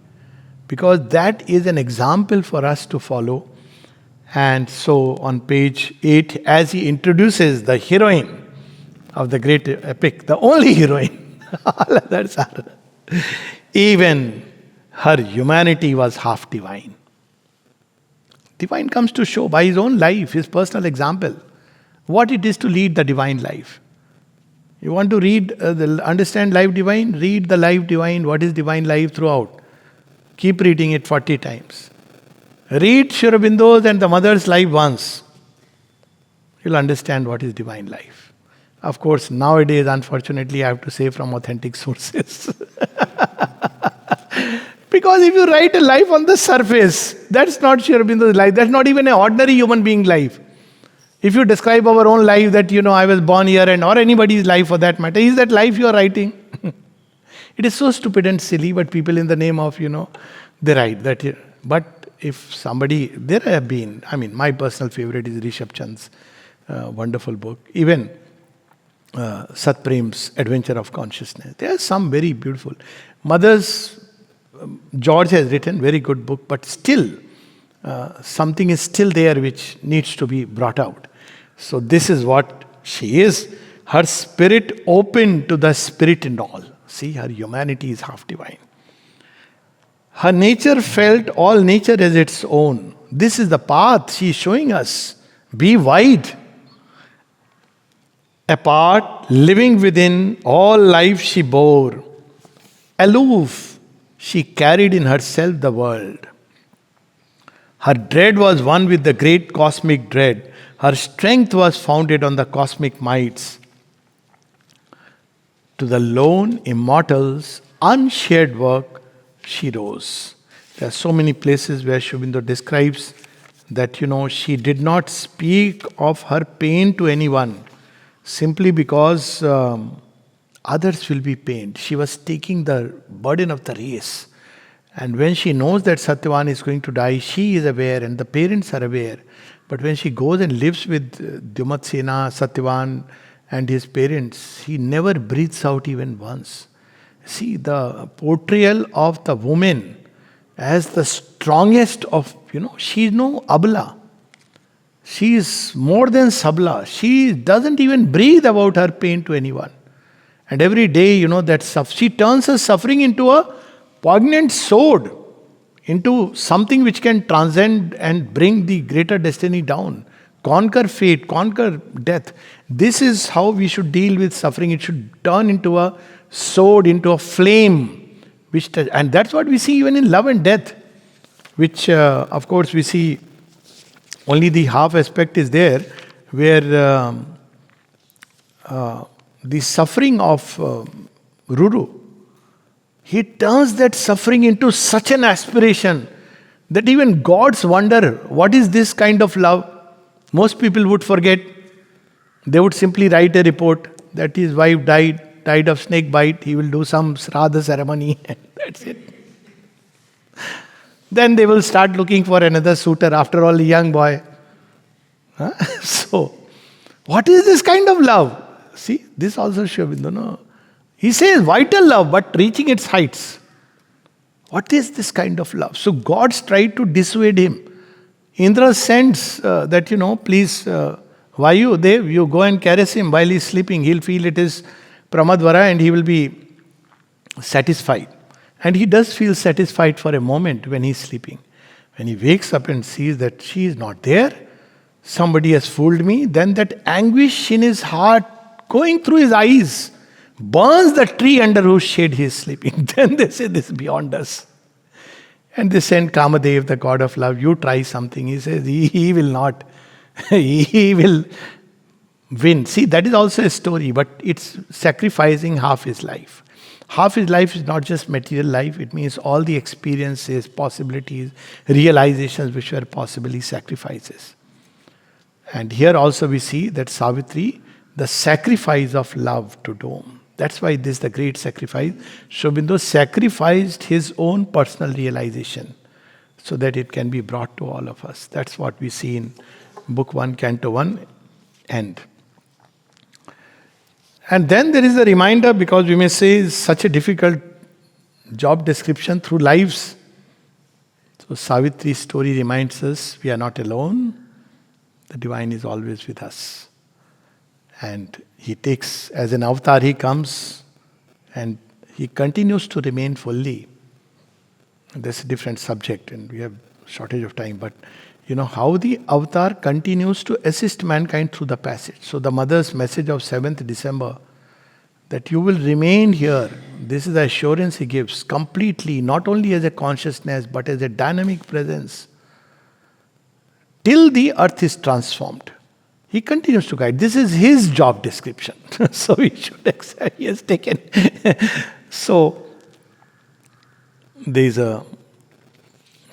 A: Because that is an example for us to follow. And so on page 8, as he introduces the heroine of the great epic, the only heroine, all others are, even her humanity was half divine. Divine comes to show by his own life, his personal example, what it is to lead the divine life. You want to understand life divine? Read the life divine, what is divine life throughout. Keep reading it 40 times. Read Sri Aurobindo's and the Mother's life once. You'll understand what is divine life. Of course, nowadays, unfortunately, I have to say from authentic sources. Because if you write a life on the surface, that's not Sri Aurobindo's life. That's not even an ordinary human being life. If you describe our own life that, I was born here, or anybody's life for that matter, is that life you are writing? It is so stupid and silly, but people in the name of, they write that. But if somebody, there have been, my personal favorite is Rishabh Chand's wonderful book. Even Sat Prem's Adventure of Consciousness. There are some very beautiful. George has written very good book, but still, something is still there which needs to be brought out. So this is what she is. Her spirit open to the spirit in all. See, her humanity is half divine. Her nature felt all nature as its own. This is the path she is showing us. Be wide. Apart, living within, all life she bore. Aloof, she carried in herself the world. Her dread was one with the great cosmic dread. Her strength was founded on the cosmic mights. To the lone immortals' unshared work, she rose. There are so many places where Sri Aurobindo describes that, she did not speak of her pain to anyone simply because others will be pained. She was taking the burden of the race. And when she knows that Satyavan is going to die, she is aware and the parents are aware. But when she goes and lives with Dyumatsena, Satyavan and his parents, he never breathes out even once. See, the portrayal of the woman as the strongest of, she is no abla. She is more than sabla. She doesn't even breathe about her pain to anyone. And every day, she turns her suffering into a poignant sword, into something which can transcend and bring the greater destiny down. Conquer fate, conquer death. This is how we should deal with suffering. It should turn into a sword, into a flame. And that's what we see even in love and death, which, of course, we see only the half aspect is there, where the suffering of Ruru, he turns that suffering into such an aspiration that even gods wonder, what is this kind of love? Most people would forget. They would simply write a report that his wife died of snake bite. He will do some Sraddha ceremony, and that's it. Then they will start looking for another suitor, after all, a young boy. So, what is this kind of love? See, this also Sri Aurobindo, no? He says vital love, but reaching its heights. What is this kind of love? So gods tried to dissuade him. Indra sends that, please, Vayu, Dev, you go and caress him while he's sleeping. He'll feel it is Pramadvara and he will be satisfied. And he does feel satisfied for a moment when he's sleeping. When he wakes up and sees that she is not there, somebody has fooled me, then that anguish in his heart going through his eyes burns the tree under whose shade he is sleeping. Then they say, this is beyond us. And they send Kamadev, the god of love, you try something. He says, he will not. He will win. See, that is also a story, but it's sacrificing half his life. Half his life is not just material life, it means all the experiences, possibilities, realizations which were possibly sacrifices. And here also we see that Savitri, the sacrifice of love to Dome. That's why this is the great sacrifice. Sri Aurobindo sacrificed his own personal realization so that it can be brought to all of us. That's what we see in Book 1, Canto 1, end. And then there is a reminder, because we may say such a difficult job description through lives. So Savitri's story reminds us we are not alone. The divine is always with us. And he takes, as an avatar he comes and he continues to remain fully. That's a different subject and we have shortage of time. But how the avatar continues to assist mankind through the passage. So the mother's message of 7th December, that you will remain here. This is the assurance he gives completely, not only as a consciousness but as a dynamic presence. Till the earth is transformed. He continues to guide. This is his job description. So we should accept he has taken. So there is a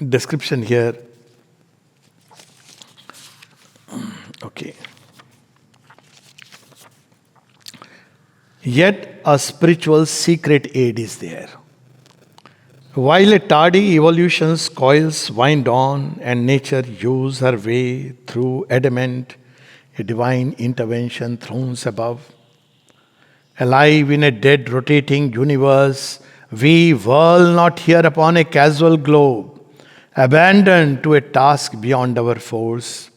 A: description here. Okay. Yet a spiritual secret aid is there. While a tardy evolution's coils wind on and nature use her way through adamant, a divine intervention thrones above. Alive in a dead rotating universe, we whirl not here upon a casual globe, abandoned to a task beyond our force,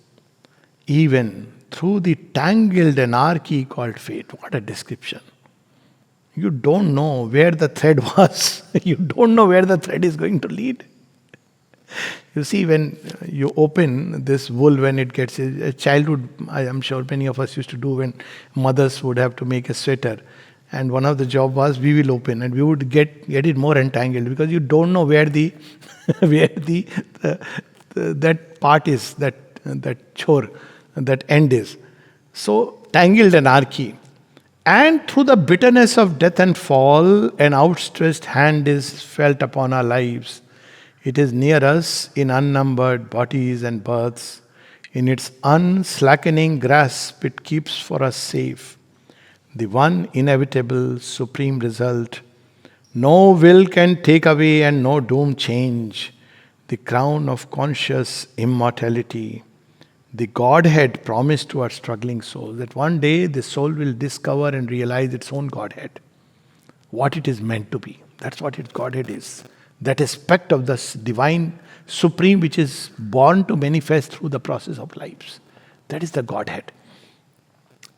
A: even through the tangled anarchy called fate. What a description. You don't know where the thread was. You don't know where the thread is going to lead. You see, when you open this wool, when it gets a childhood, I am sure many of us used to do when mothers would have to make a sweater. And one of the job was we will open and we would get it more entangled because you don't know where the that part is, that chore, that end is. So tangled anarchy. And through the bitterness of death and fall, an outstretched hand is felt upon our lives. It is near us in unnumbered bodies and births. In its unslackening grasp, it keeps for us safe. the one inevitable supreme result. No will can take away and no doom change the crown of conscious immortality. The Godhead promised to our struggling soul that one day the soul will discover and realize its own Godhead, what it is meant to be. That's what its Godhead is. That aspect of the divine supreme which is born to manifest through the process of lives. That is the Godhead.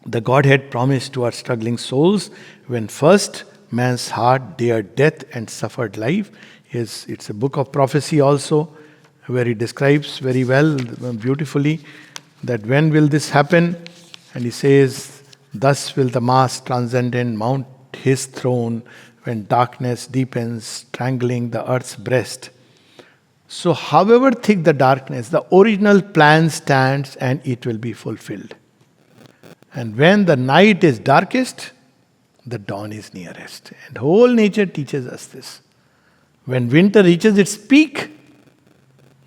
A: The Godhead promised to our struggling souls when first man's heart dared death and suffered life. It's a book of prophecy also, where he describes very well, beautifully, that when will this happen? And he says, thus will the mass transcendent mount his throne when darkness deepens, strangling the earth's breast. So however thick the darkness, the original plan stands and it will be fulfilled. And when the night is darkest, the dawn is nearest. And whole nature teaches us this. When winter reaches its peak,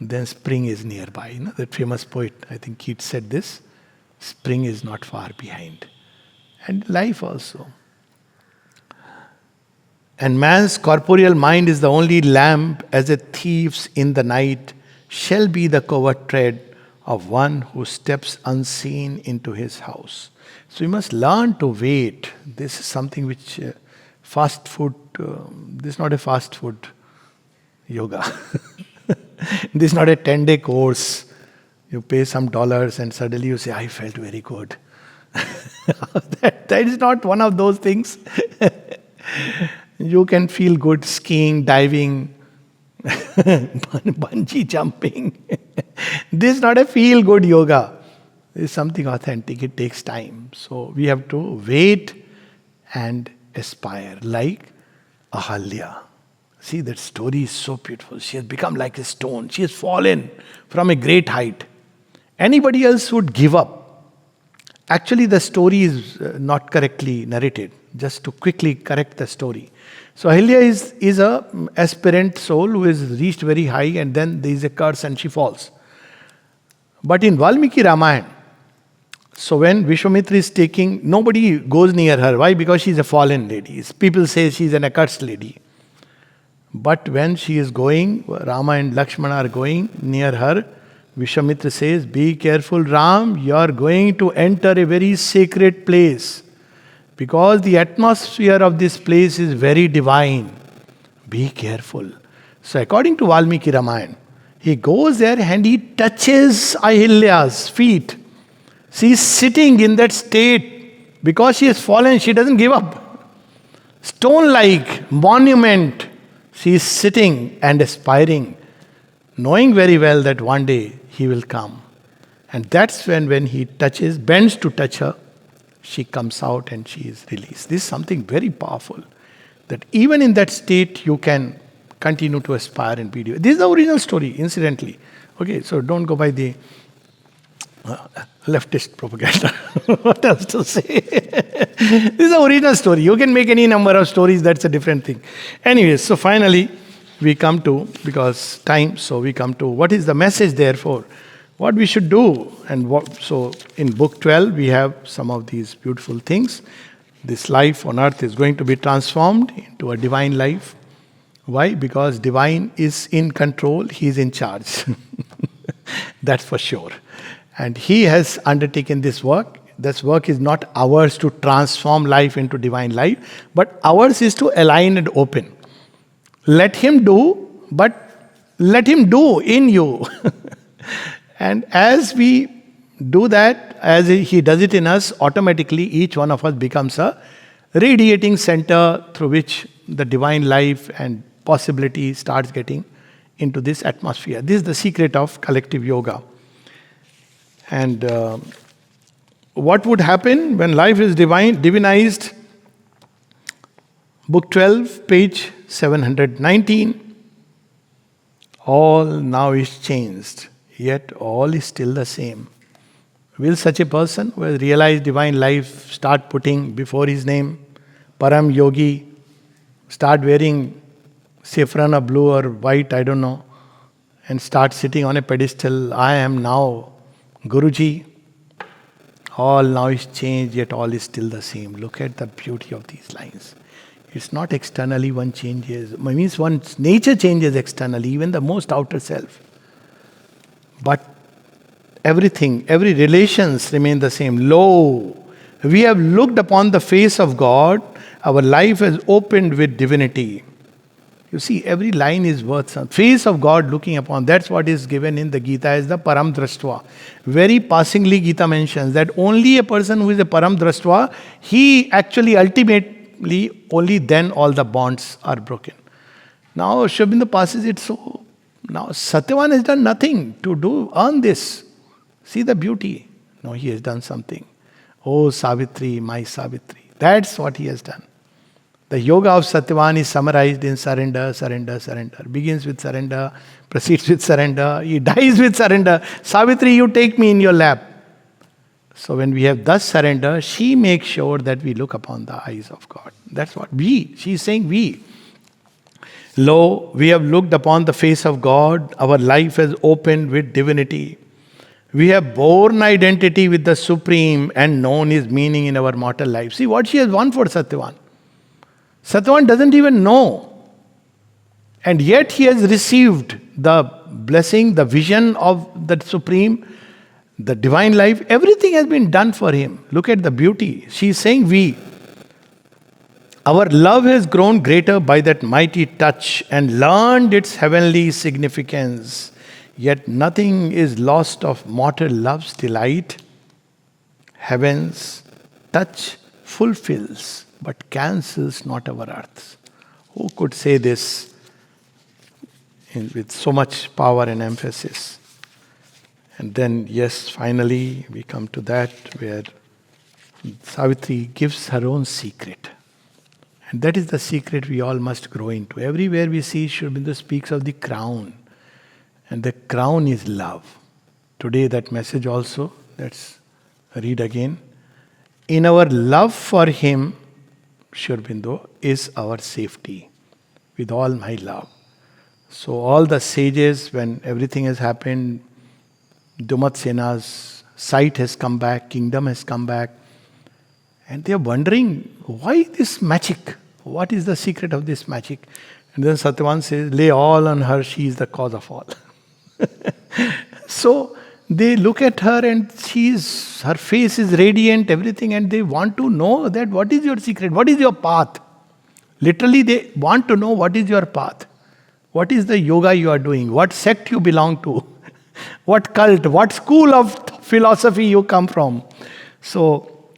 A: then spring is nearby. You know, that famous poet, I think Keats said this, spring is not far behind. And life also. And man's corporeal mind is the only lamp as a thief's in the night shall be the covert tread of one who steps unseen into his house. So we must learn to wait. This is something which fast food, this is not a fast food yoga. This is not a 10-day course. You pay some dollars and suddenly you say, I felt very good. that is not one of those things. You can feel good skiing, diving, bungee jumping. This is not a feel-good yoga. This is something authentic. It takes time. So we have to wait and aspire, like Ahalya. See, that story is so beautiful. She has become like a stone. She has fallen from a great height. Anybody else would give up. Actually, the story is not correctly narrated. Just to quickly correct the story. So Ahalya is a aspirant soul who has reached very high, and then there is a curse and she falls. But in Valmiki Ramayana, so when Vishwamitra is taking, nobody goes near her. Why? Because she is a fallen lady. People say she is an accursed lady. But when she is going, Rama and Lakshmana are going near her, Vishwamitra says, be careful, Ram, you are going to enter a very sacred place. Because the atmosphere of this place is very divine. Be careful. So according to Valmiki Ramayana, he goes there and he touches Ahilya's feet. She is sitting in that state. Because she has fallen, she doesn't give up. Stone-like monument. She is sitting and aspiring, knowing very well that one day he will come. And that's when he touches, bends to touch her, she comes out and she is released. This is something very powerful. That even in that state you can continue to aspire and be. This is the original story, incidentally. Okay, so don't go by the leftist propaganda. What else to say? This is the original story. You can make any number of stories, that's a different thing. Anyways, so finally we come to, because time, so we come to what is the message therefore? What we should do. And so in book 12 we have some of these beautiful things. This life on earth is going to be transformed into a divine life. Why? Because divine is in control, he is in charge. That's for sure. And he has undertaken this work. This work is not ours to transform life into divine life, but ours is to align and open. Let him do, but let him do in you. And as we do that, as he does it in us, automatically each one of us becomes a radiating center through which the divine life and possibility starts getting into this atmosphere. This is the secret of collective yoga. And what would happen when life is divinized? Book 12, page 719. All now is changed, yet all is still the same. Will such a person who has realized divine life start putting before his name, Param Yogi, start wearing saffron or blue or white, I don't know, and start sitting on a pedestal, I am now Guruji? All now is changed, yet all is still the same. Look at the beauty of these lines. It's not externally one changes. It means one's nature changes externally, even the most outer self. But everything, every relations remain the same. Lo, we have looked upon the face of God. Our life has opened with divinity. You see, every line is worth some. Face of God looking upon. That's what is given in the Gita as the Param Drashtva. Very passingly, Gita mentions that only a person who is a Param Drashtva, he actually ultimately, only then all the bonds are broken. Now, Sri Aurobindo passes it so. Now, Satyavan has done nothing to earn this. See the beauty. No, he has done something. Oh, Savitri, my Savitri. That's what he has done. The yoga of Satyavan is summarized in surrender, surrender, surrender. Begins with surrender, proceeds with surrender, he dies with surrender. Savitri, you take me in your lap. So when we have thus surrender, she makes sure that we look upon the eyes of God. That's what she is saying we. Lo, we have looked upon the face of God, our life has opened with divinity. We have borne identity with the Supreme and known His meaning in our mortal life. See what she has won for Satyavan. Satyavan doesn't even know. And yet he has received the blessing, the vision of the Supreme, the divine life. Everything has been done for him. Look at the beauty. She is saying we. Our love has grown greater by that mighty touch and learned its heavenly significance. Yet nothing is lost of mortal love's delight. Heaven's touch fulfills but cancels not our earths. Who could say this with so much power and emphasis? And then, yes, finally, we come to that where Savitri gives her own secret. And that is the secret we all must grow into. Everywhere we see Sri Aurobindo speaks of the crown. And the crown is love. Today, that message also, let's read again. In our love for Him, Sri Aurobindo, is our safety. With all my love. So all the sages, when everything has happened, Dumat Sena's sight has come back, kingdom has come back. And they are wondering, why this magic? What is the secret of this magic? And then Satyavan says, lay all on her, she is the cause of all. So they look at her and her face is radiant, everything, and they want to know that what is your secret? What is your path? Literally, they want to know what is your path. What is the yoga you are doing? What sect you belong to? What cult? What school of philosophy you come from? So,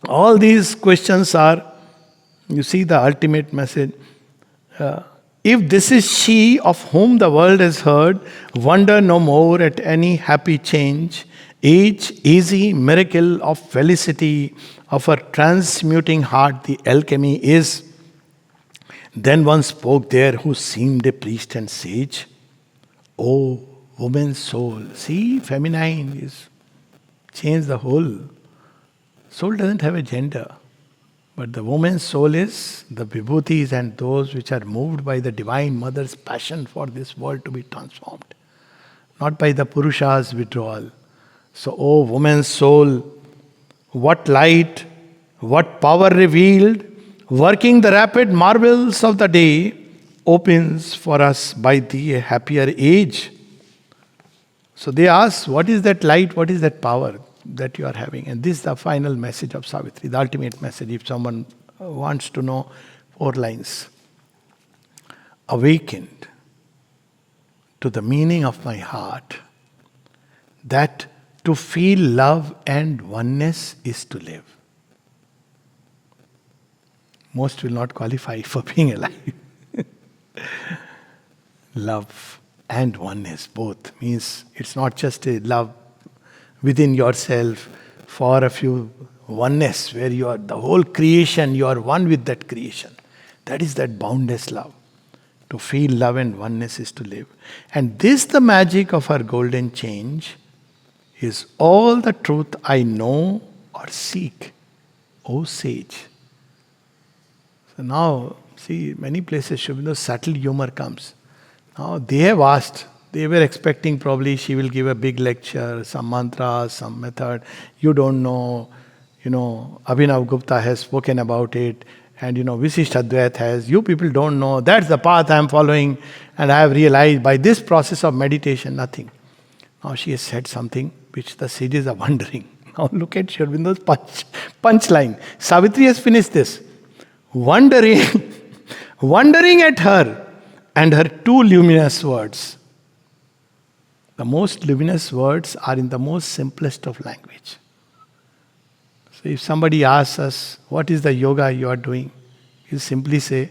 A: all these questions are, you see the ultimate message. If this is she of whom the world has heard, wonder no more at any happy change. Each easy miracle of felicity of her transmuting heart, the alchemy is. Then one spoke there who seemed a priest and sage. Oh, woman's soul. See, feminine is change the whole. Soul doesn't have a gender. But the woman's soul is the vibhutis and those which are moved by the Divine Mother's passion for this world to be transformed. Not by the Purusha's withdrawal. So, O woman's soul, what light, what power revealed, working the rapid marvels of the day, opens for us by thee a happier age. So they ask, what is that light, what is that power that you are having? And this is the final message of Savitri, the ultimate message. If someone wants to know, 4 lines. Awakened to the meaning of my heart, that to feel love and oneness is to live. Most will not qualify for being alive. Love and oneness, both. Means it's not just a love within yourself for a few oneness where you are the whole creation, you are one with that creation. That is that boundless love. To feel love and oneness is to live. And this, the magic of our golden change, is all the truth I know or seek, O sage. So now, see, many places, Sri Aurobindo's subtle humor comes. Now they have asked, They were expecting probably she will give a big lecture, some mantra, some method. You don't know, Abhinav Gupta has spoken about it, and Visishtadvait has. You people don't know. That's the path I am following, and I have realized by this process of meditation, nothing. Now she has said something which the sages are wondering. Now look at Sri Aurobindo's punchline. Savitri has finished this. Wondering, wondering at her and her two luminous words. The most luminous words are in the most simplest of language. So if somebody asks us, what is the yoga you are doing? You simply say,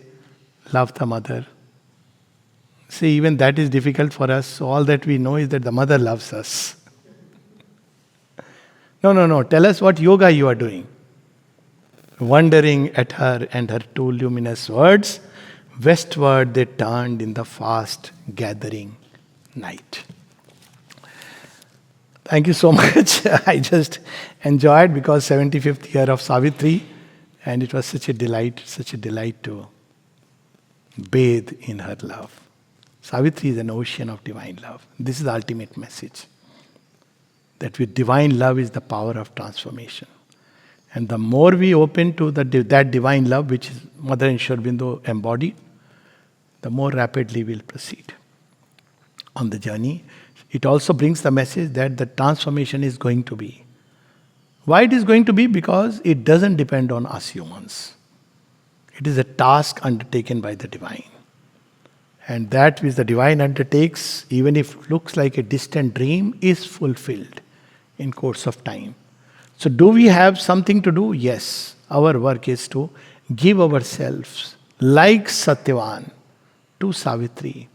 A: love the mother. See, even that is difficult for us. So all that we know is that the mother loves us. No. Tell us what yoga you are doing. Wondering at her and her two luminous words, westward they turned in the fast gathering night. Thank you so much. I just enjoyed because 75th year of Savitri, and it was such a delight to bathe in her love. Savitri is an ocean of divine love. This is the ultimate message. That with divine love is the power of transformation. And the more we open to that divine love, which is Mother and Sri Aurobindo embodied, the more rapidly we'll proceed on the journey. It also brings the message that the transformation is going to be. Why it is going to be? Because it doesn't depend on us humans. It is a task undertaken by the divine. And that which the divine undertakes, even if it looks like a distant dream, is fulfilled in course of time. So do we have something to do? Yes. Our work is to give ourselves, like Satyavan, to Savitri.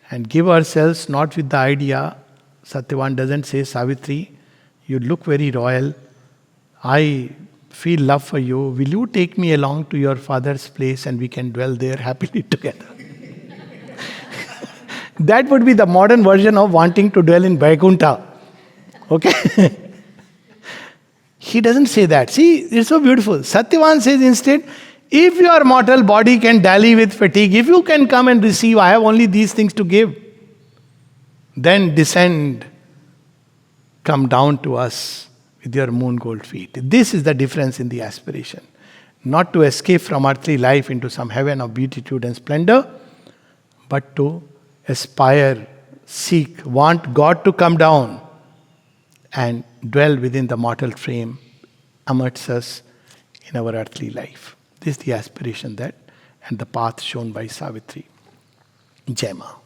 A: And give ourselves not with the idea, Satyavan doesn't say, Savitri, you look very royal. I feel love for you. Will you take me along to your father's place and we can dwell there happily together? That would be the modern version of wanting to dwell in Vaikuntha. Okay? He doesn't say that. See, it's so beautiful. Satyavan says instead, if your mortal body can dally with fatigue, if you can come and receive, I have only these things to give, then descend, come down to us with your moon gold feet. This is the difference in the aspiration. Not to escape from earthly life into some heaven of beatitude and splendor, but to aspire, seek, want God to come down and dwell within the mortal frame amidst us in our earthly life. This is the aspiration and the path shown by Savitri. Jai Ma.